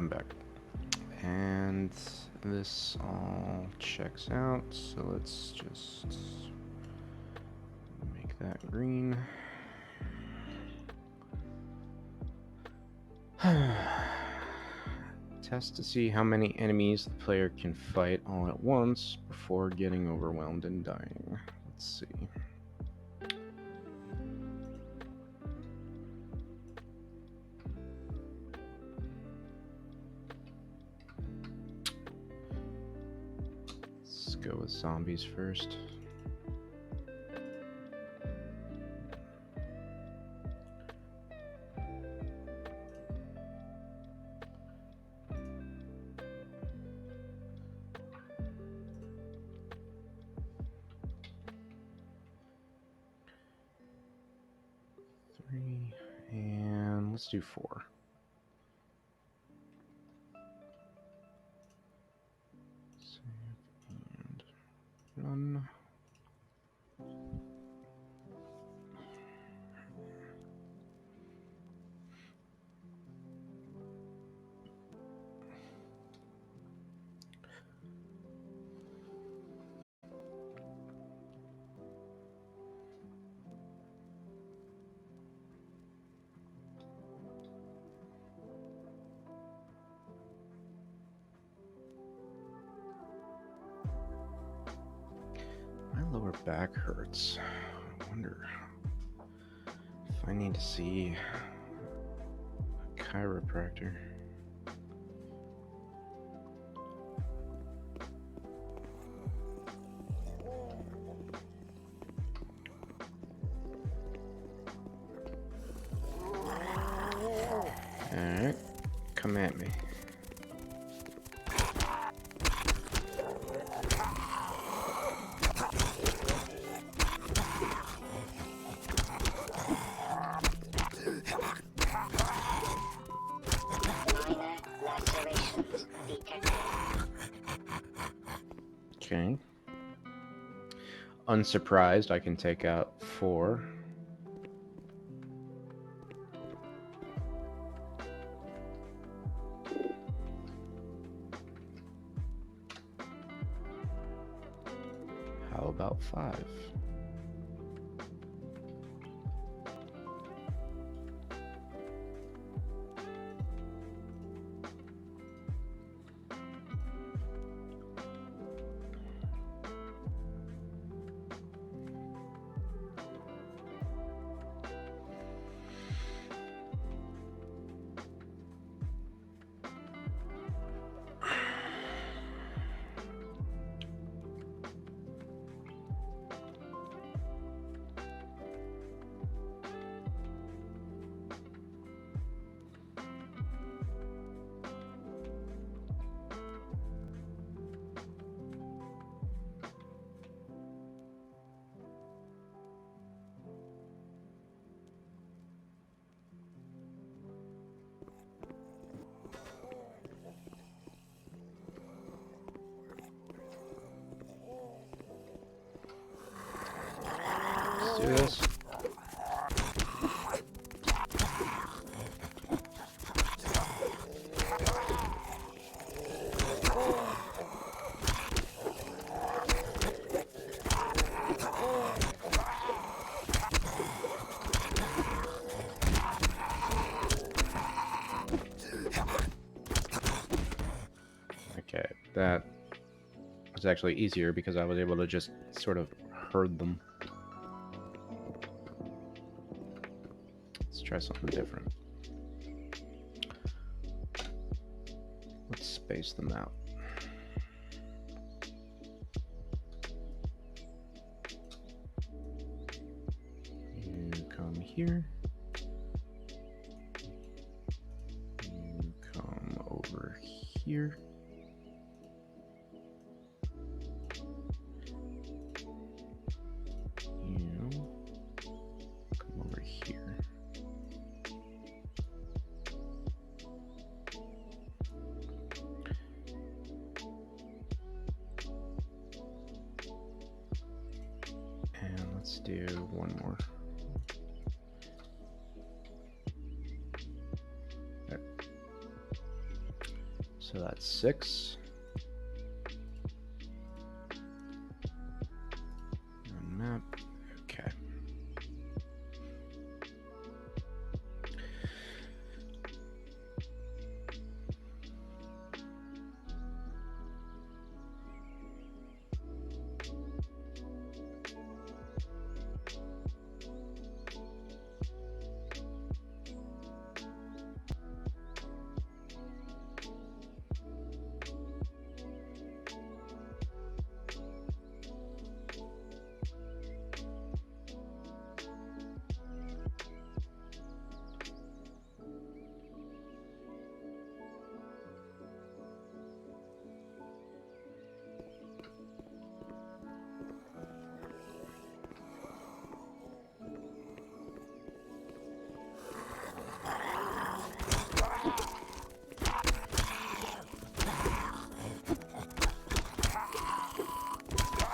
I'm back. And this all checks out, so let's just make that green. Test to see how many enemies the player can fight all at once before getting overwhelmed and dying. Let's see. Let's go with zombies first. And let's do 4. Save and run. My lower back hurts. I wonder if I need to see a chiropractor. Alright, come at me. Minor lacerations detected. Okay. Unsurprised, I can take out 4. How about 5? Let's do this. Okay, that was actually easier because I was able to just sort of herd them. Let's try something different. Let's space them out. You come here. You come over here. You come over here. And let's do one more. There. That's 6. And map. Okay.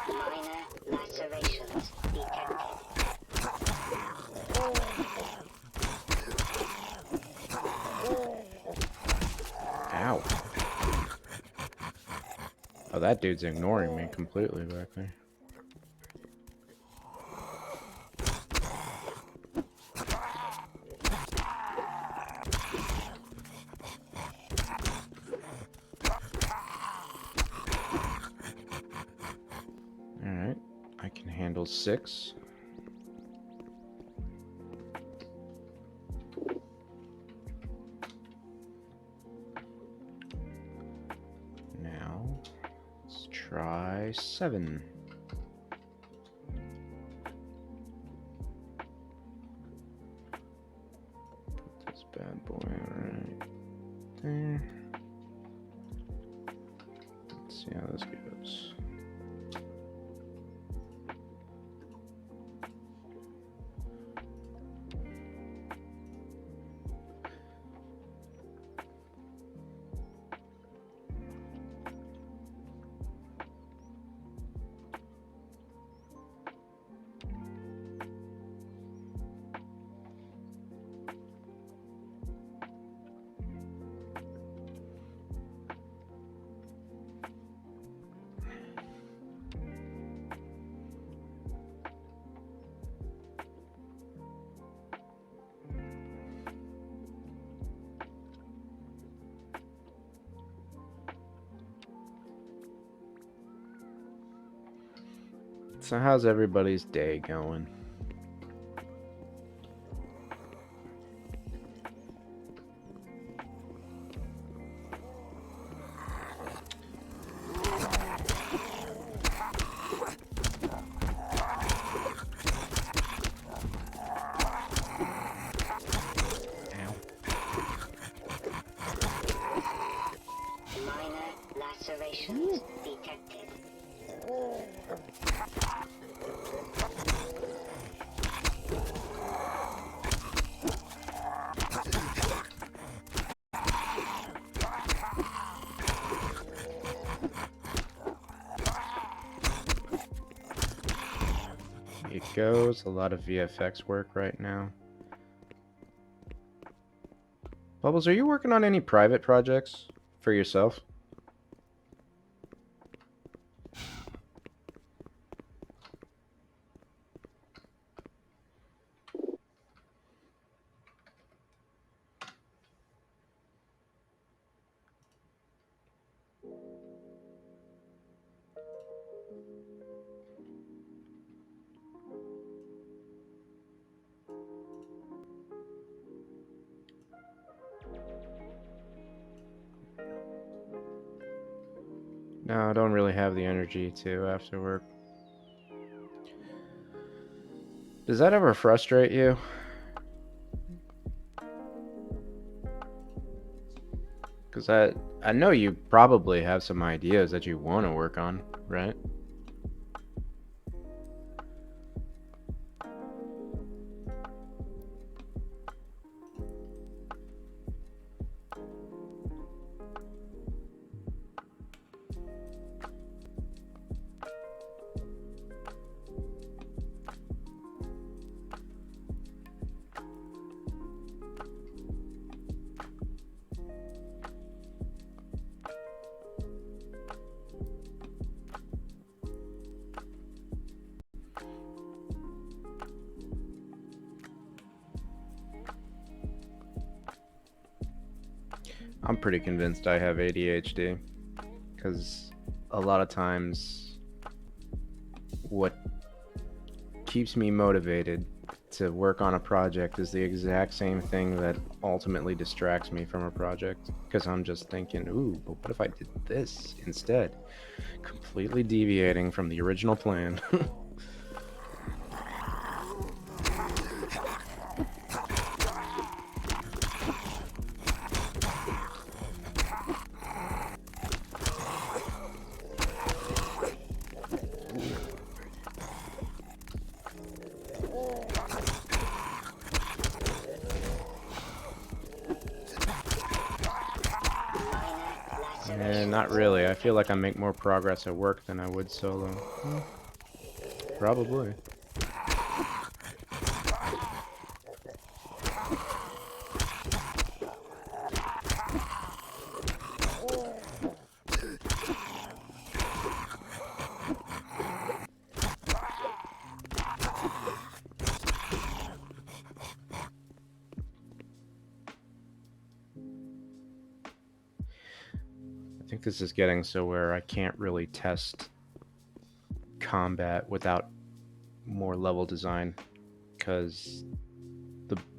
Minor lacerations detected. Ow. Oh, that dude's ignoring me completely back there. Alright, I can handle 6. Now, let's try 7. Put this bad boy right there. Let's see how this goes. So how's everybody's day going? Minor lacerations detected. It goes. A lot of VFX work right now. Bubbles, are you working on any private projects for yourself? No, I don't really have the energy to after work. Does that ever frustrate you? Because I know you probably have some ideas that you want to work on, right? I'm pretty convinced I have ADHD because a lot of times what keeps me motivated to work on a project is the exact same thing that ultimately distracts me from a project because I'm just thinking, ooh, but what if I did this instead? Completely deviating from the original plan. Not really. I feel like I make more progress at work than I would solo. Probably. I think this is getting so where I can't really test combat without more level design because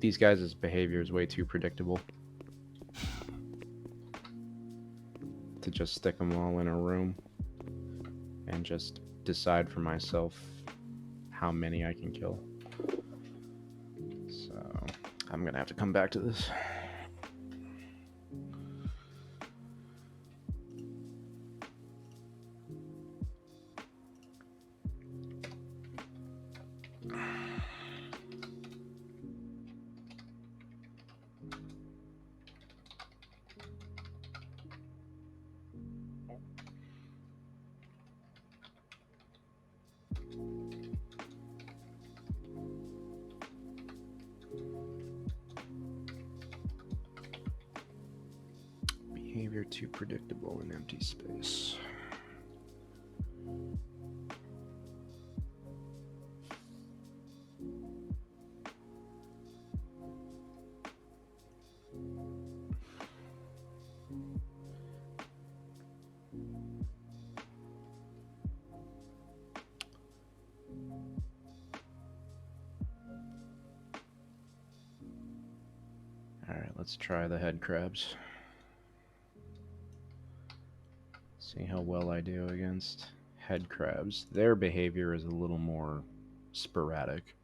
these guys' behavior is way too predictable to just stick them all in a room and just decide for myself how many I can kill. So I'm gonna have to come back to this. Behavior too predictable in empty space. Alright, let's try the head crabs. See how well I do against head crabs. Their behavior is a little more sporadic.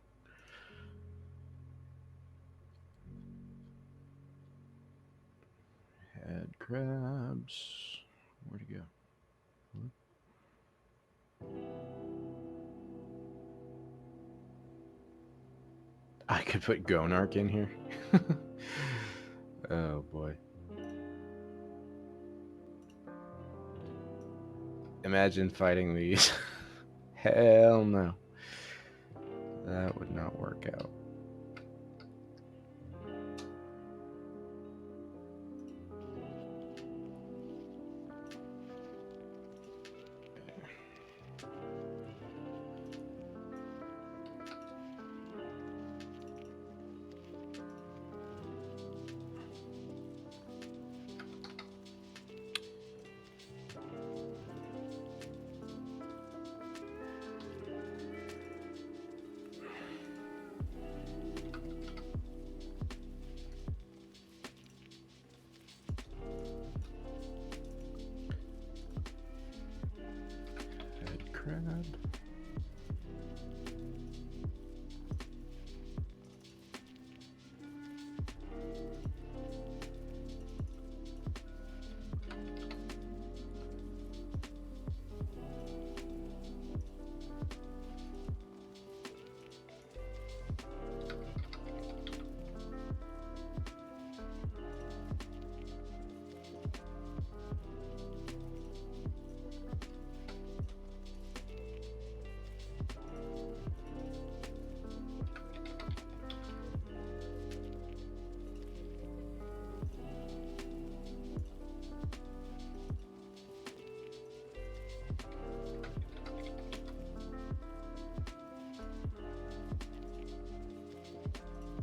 Head crabs. Where'd he go? I could put Gonark in here. Oh boy. Imagine fighting these. Hell no. That would not work out. Head crab.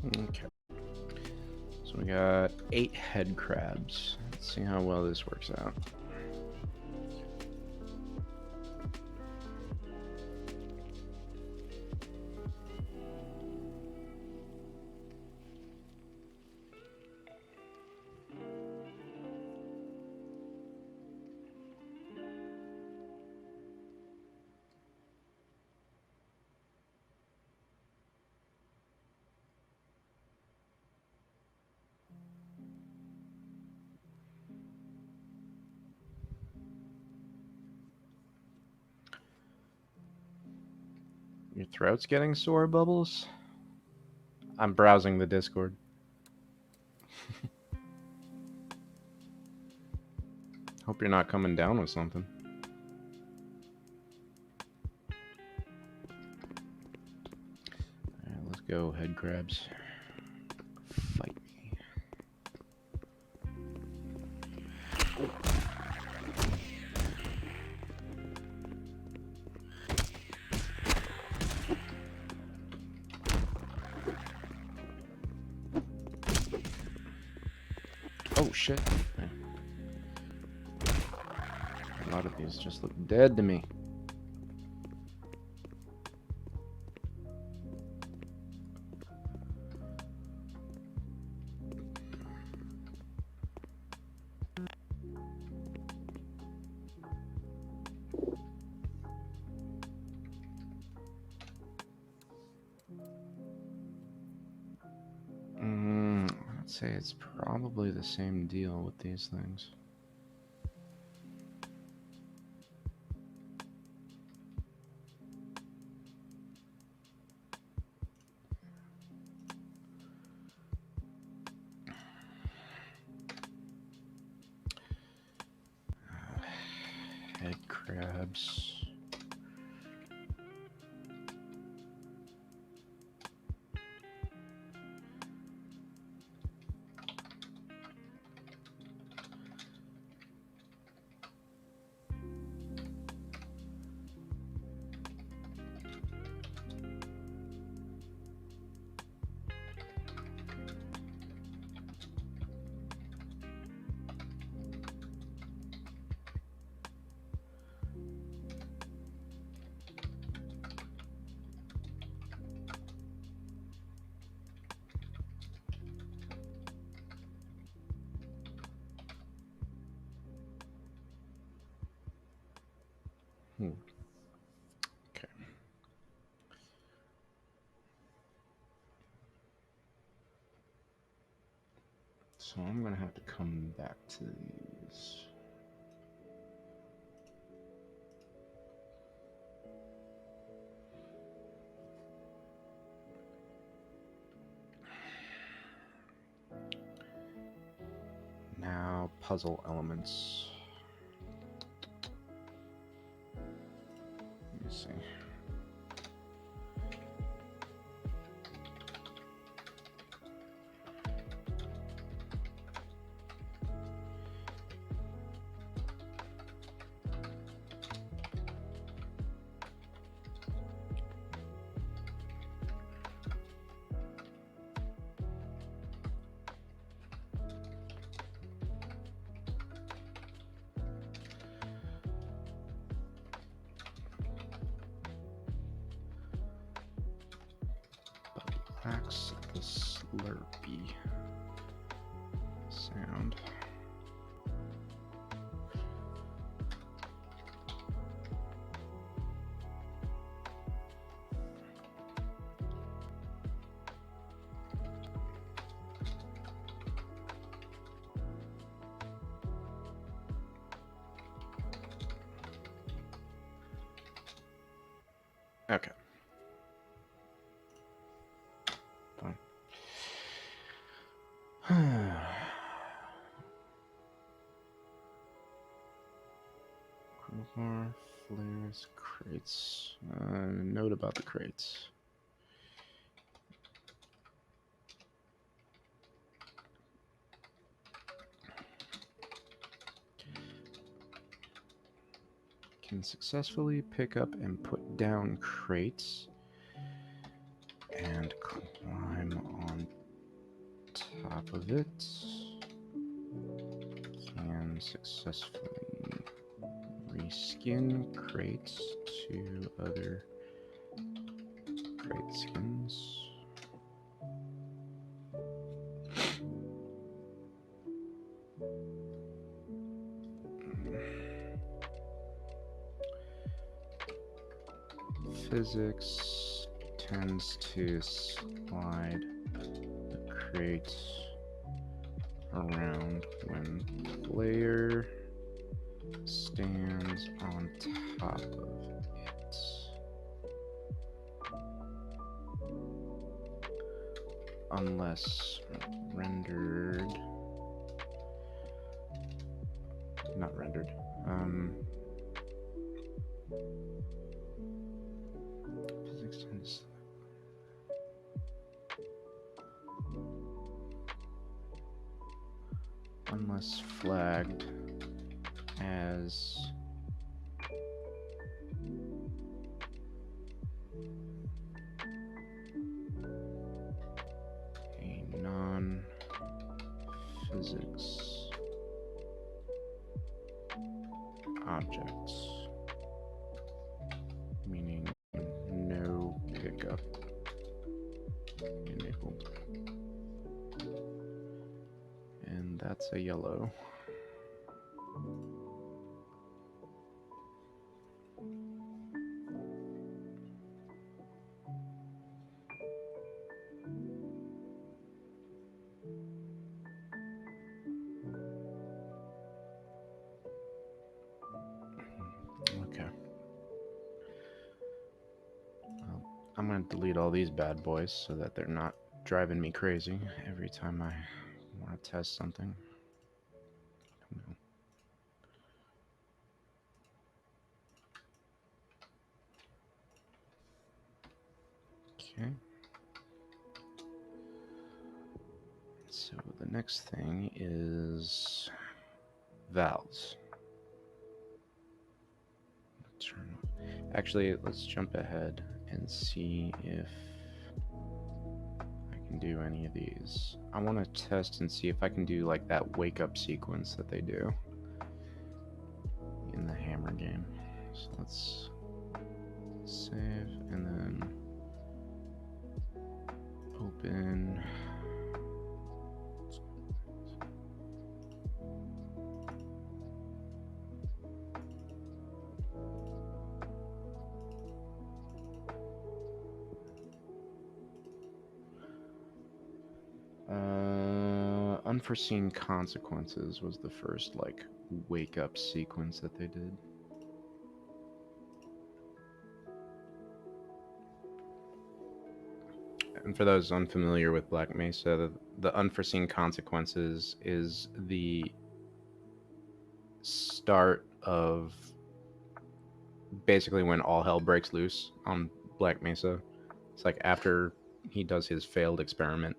Okay. So we got 8 head crabs. Let's Let's see how well this works out. Your throat's getting sore, Bubbles? I'm browsing the Discord. Hope you're not coming down with something. Alright, let's go, head crabs. Fight me. Oh shit. A lot of these just look dead to me. I'd say it's probably the same deal with these things. Head crabs. Okay. So I'm gonna have to come back to these. Now, puzzle elements. Let me see. Relax the slurpy sound. Okay. Fine. Crowbar, flares, crates. Note about the crates. Can successfully pick up and put down crates and climb on top of it. So successfully reskin crates to other crate skins. Physics tends to slide the crate around when player stands on top of it. Unless rendered, not rendered, physics tends, unless flagged as a non-physics object, meaning no pickup enabled. And that's a yellow. Okay. Well, I'm going to delete all these bad boys so that they're not driving me crazy every time I want to test something. No. Okay. So the next thing is valves. Actually, let's jump ahead and see if I can do any of these. I want to test and see if I can do like that wake up sequence that they do in the hammer game. So let's save and then open. Unforeseen consequences was the first like wake up sequence that they did. And for those unfamiliar with Black Mesa, the unforeseen consequences is the start of basically when all hell breaks loose on Black Mesa. It's like after he does his failed experiment,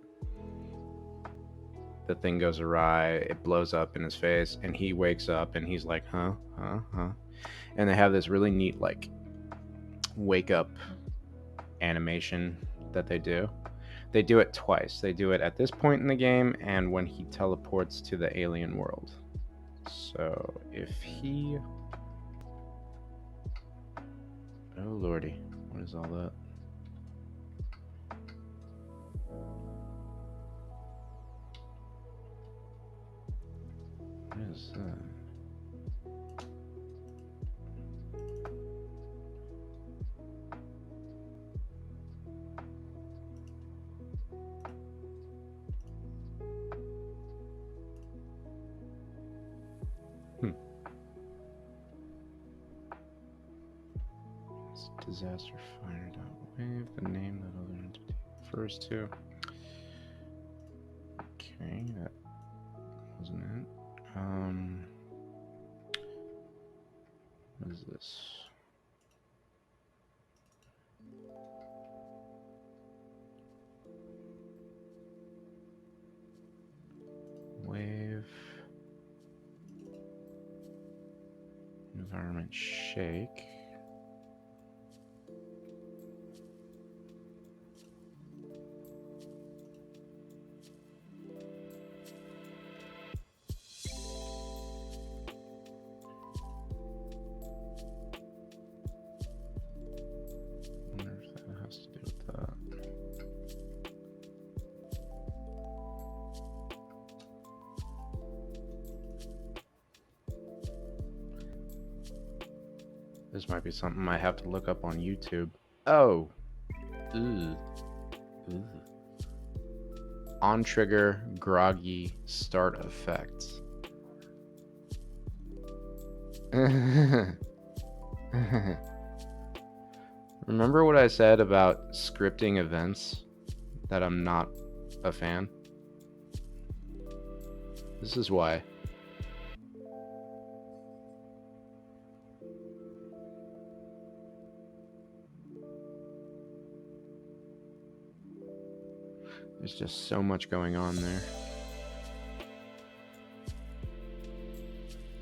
the thing goes awry, it blows up in his face, and he wakes up and he's like, huh. And they have this really neat like wake up animation that they do. They do it twice. They do it at this point in the game and when he teleports to the alien world. So if he... Oh lordy, what is all that? What is that? Disaster finder.wave, the name that other entity refers to. Okay, that wasn't it. What is this? Wave. Environment shake. This might be something I have to look up on YouTube. Oh. Ooh. Ooh. On trigger groggy start effects. Remember what I said about scripting events? That I'm not a fan? This is why. There's just so much going on there.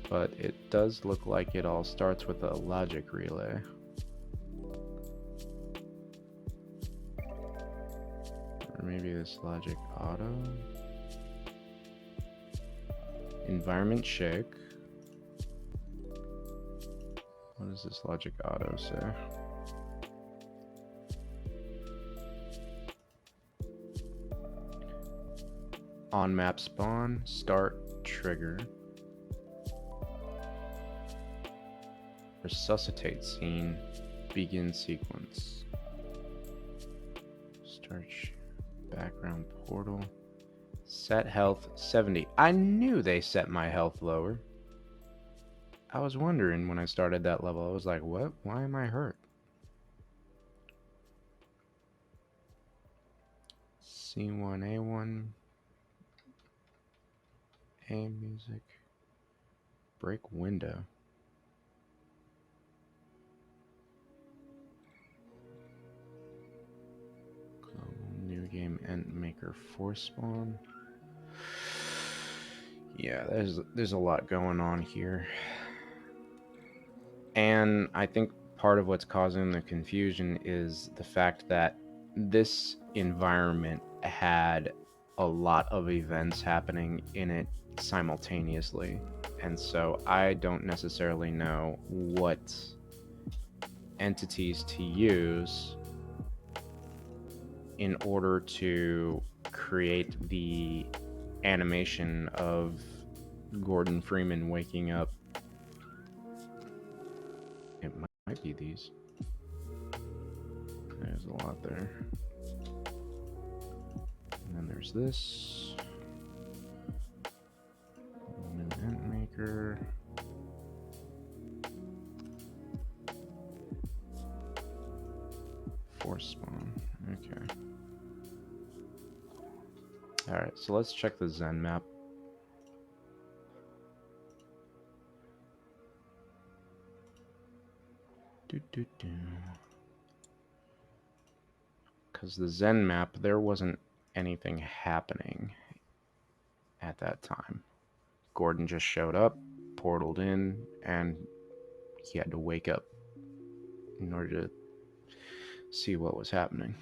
But it does look like it all starts with a logic relay. Or maybe this logic auto. Environment shake. What does this logic auto say? On map spawn, start trigger. Resuscitate scene, begin sequence. Start background portal. Set health 70. I knew they set my health lower. I was wondering when I started that level. I was like, what? Why am I hurt? C1A1. A music. Break window. New game end maker force spawn. Yeah, there's a lot going on here. And I think part of what's causing the confusion is the fact that this environment had a lot of events happening in it simultaneously. And so I don't necessarily know what entities to use in order to create the animation of Gordon Freeman waking up. It might be these. There's a lot there. And then there's this. New event maker. Force spawn. Okay. Alright, so let's check the Zen map. Because the Zen map, there wasn't anything happening at that time. Gordon just showed up, portaled in, and he had to wake up in order to see what was happening.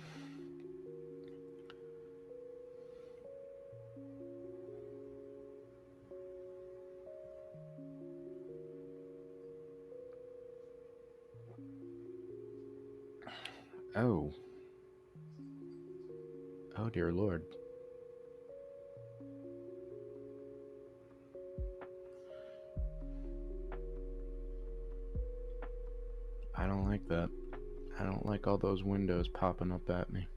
Oh. Oh, dear Lord. I don't like that. I don't like all those windows popping up at me.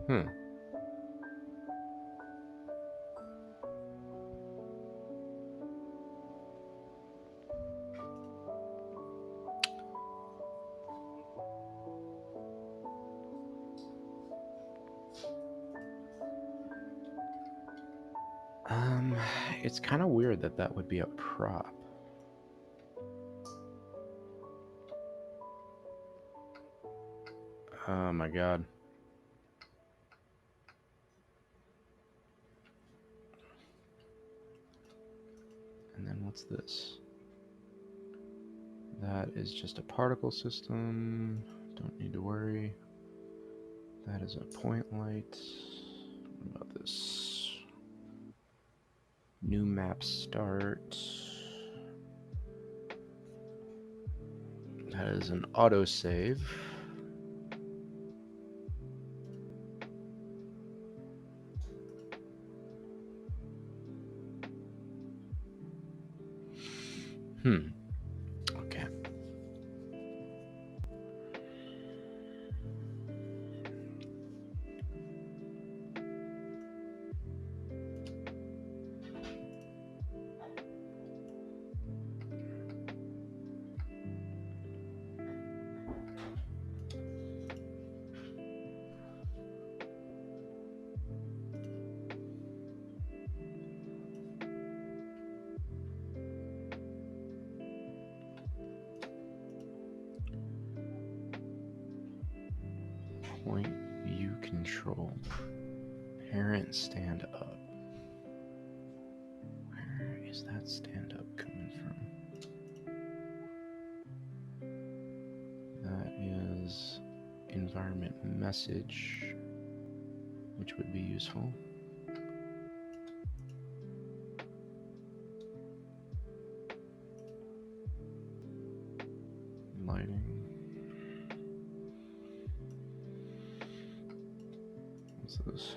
Hmm. It's kind of weird that that would be a prop. Oh my god. And then what's this? That is just a particle system. Don't need to worry. That is a point light. What about this? New map start. That is an autosave. Okay. Point view control. Parent stand up. Where is that stand up coming from? That is environment message, which would be useful. Lighting. What's this?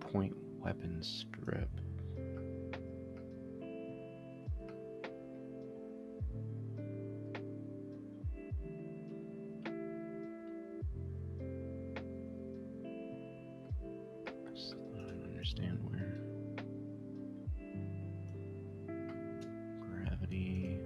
Point weapon strip. I don't understand where. Gravity.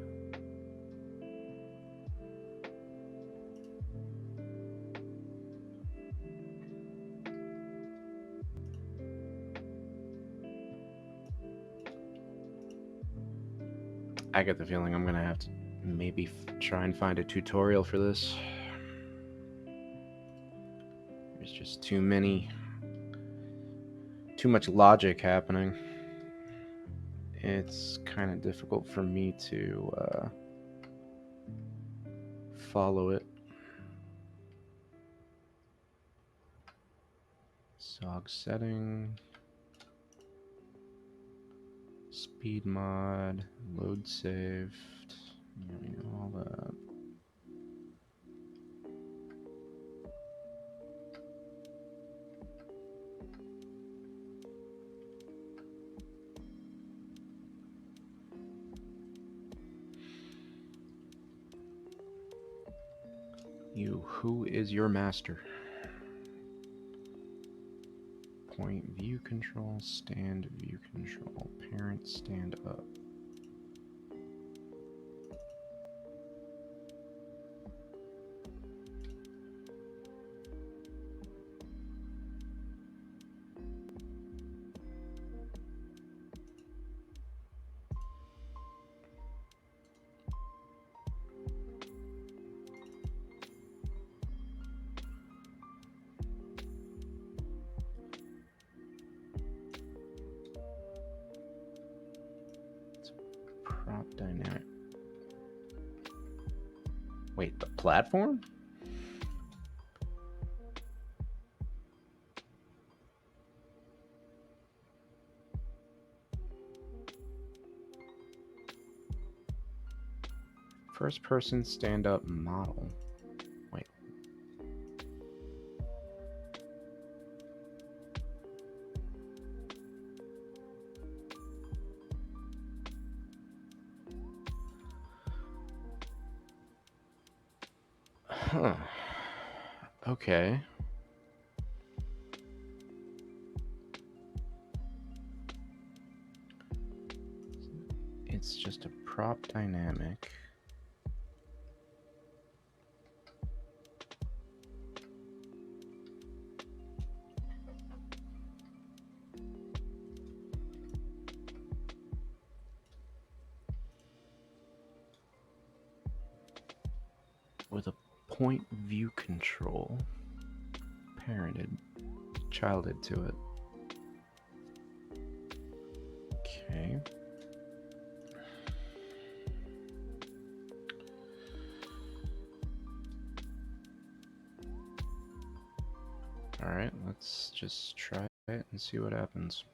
I get the feeling I'm gonna have to maybe try and find a tutorial for this. There's just too much logic happening. It's kind of difficult for me to follow it. SOG setting. Speed mod. Load saved. Yeah, we know all that. Who is your master? Point view control, stand view control, parent stand up. Prop dynamic. Wait, the platform? First person stand up model. Wait. Huh. Okay. It's just a prop dynamic. With a point view control parented, childed to it. Okay. Alright, let's just try it and see what happens.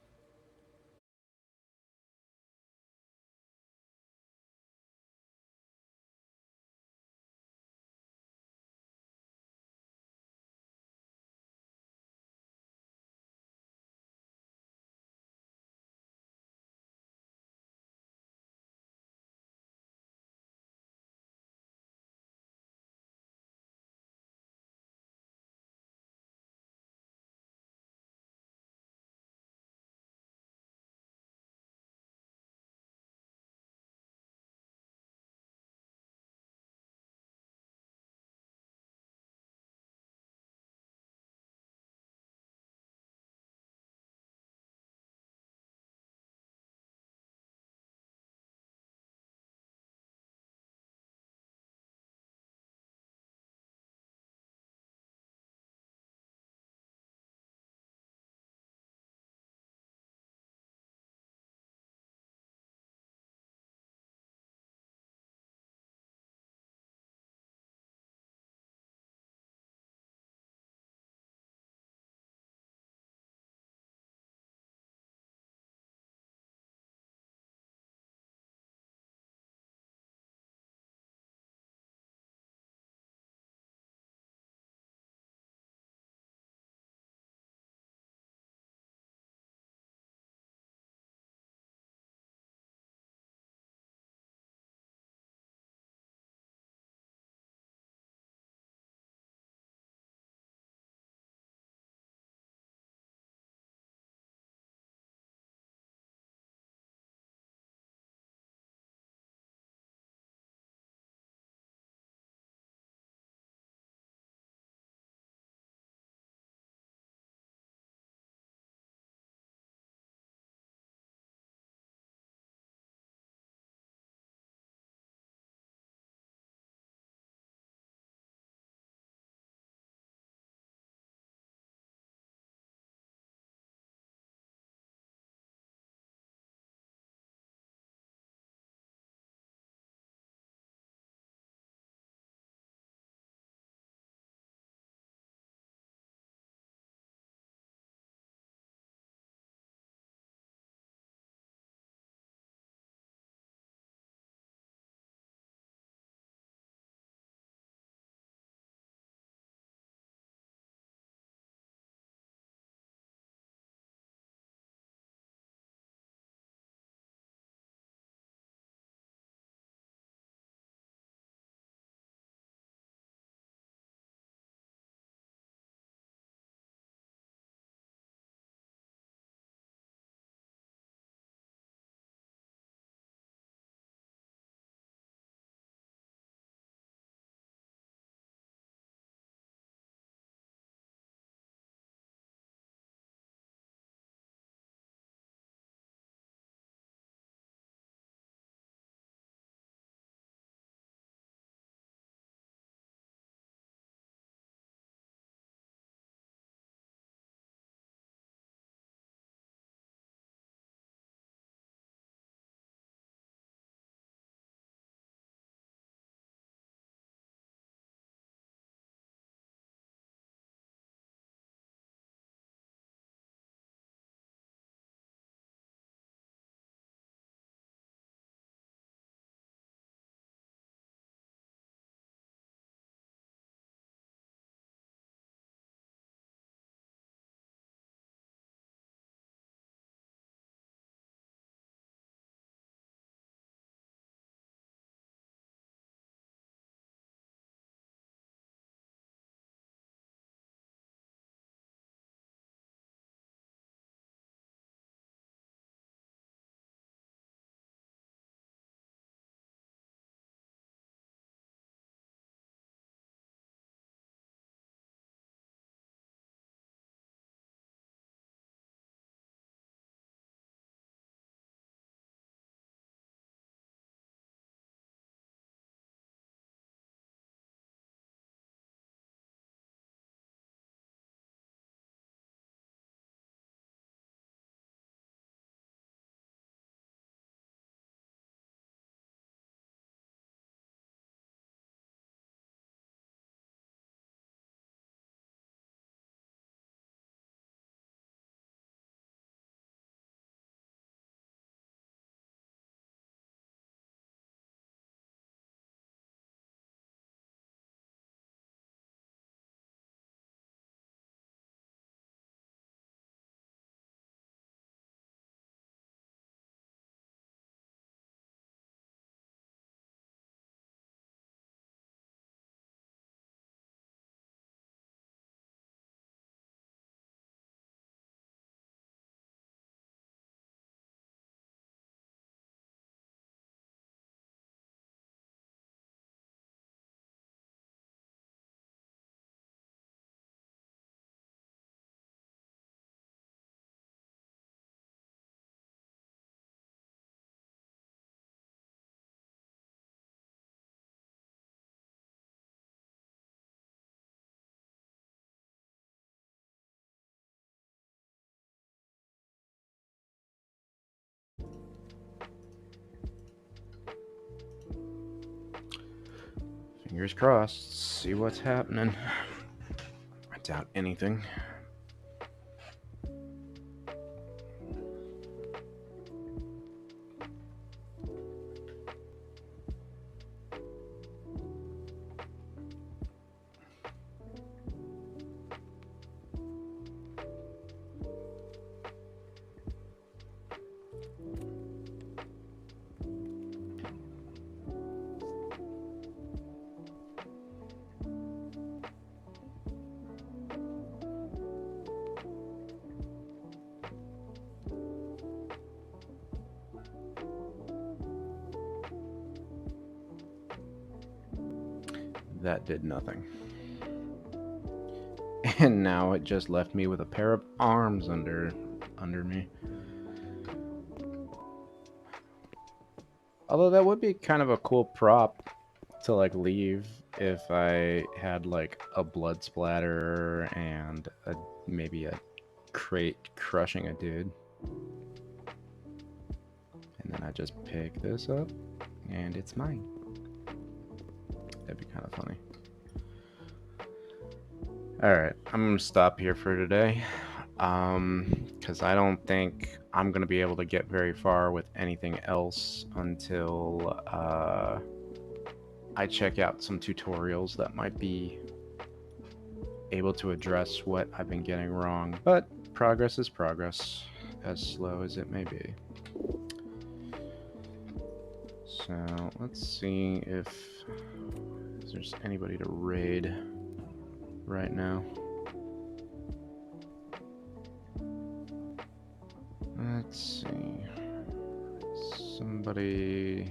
Fingers crossed. See what's happening. I doubt anything. That did nothing. And now it just left me with a pair of arms under me. Although that would be kind of a cool prop to like leave if I had like a blood splatter and maybe a crate crushing a dude. And then I just pick this up and it's mine. That'd be kind of funny. Alright, I'm gonna stop here for today. Because I don't think I'm gonna be able to get very far with anything else until I check out some tutorials that might be able to address what I've been getting wrong. But progress is progress, as slow as it may be. So let's see if there's anybody to raid right now. Let's see. Somebody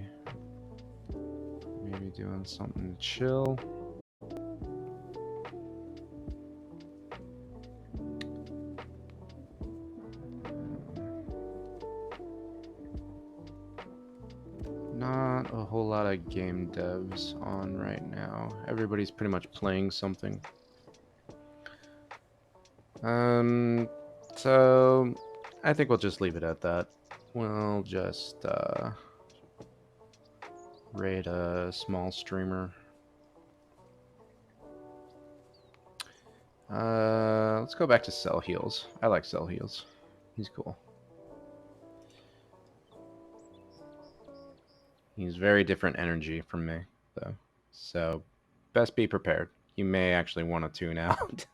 maybe doing something to chill. Not a whole lot of game devs on right now. Everybody's pretty much playing something. So I think we'll just leave it at that. We'll just raid a small streamer. Let's go back to Cell Heals. I like Cell Heals. He's cool. He's very different energy from me, though. So best be prepared. You may actually want to tune out.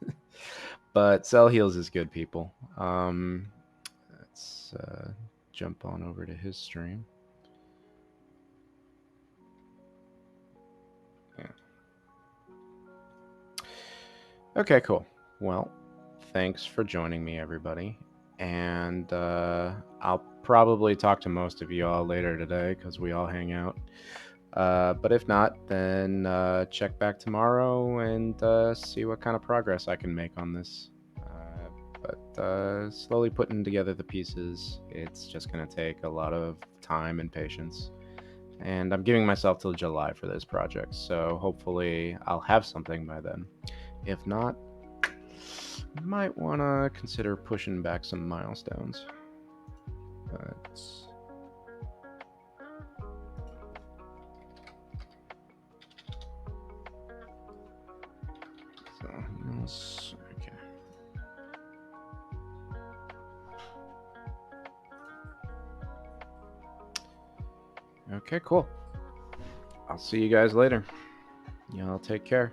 But Cell Heals is good, people. Let's jump on over to his stream. Yeah. Okay, cool. Well, thanks for joining me, everybody. And I'll probably talk to most of you all later today because we all hang out. But if not, then check back tomorrow and see what kind of progress I can make on this. But slowly putting together the pieces, it's just going to take a lot of time and patience. And I'm giving myself till July for this project, so hopefully I'll have something by then. If not, might want to consider pushing back some milestones. But so, okay. Okay, cool. I'll see you guys later. Y'all take care.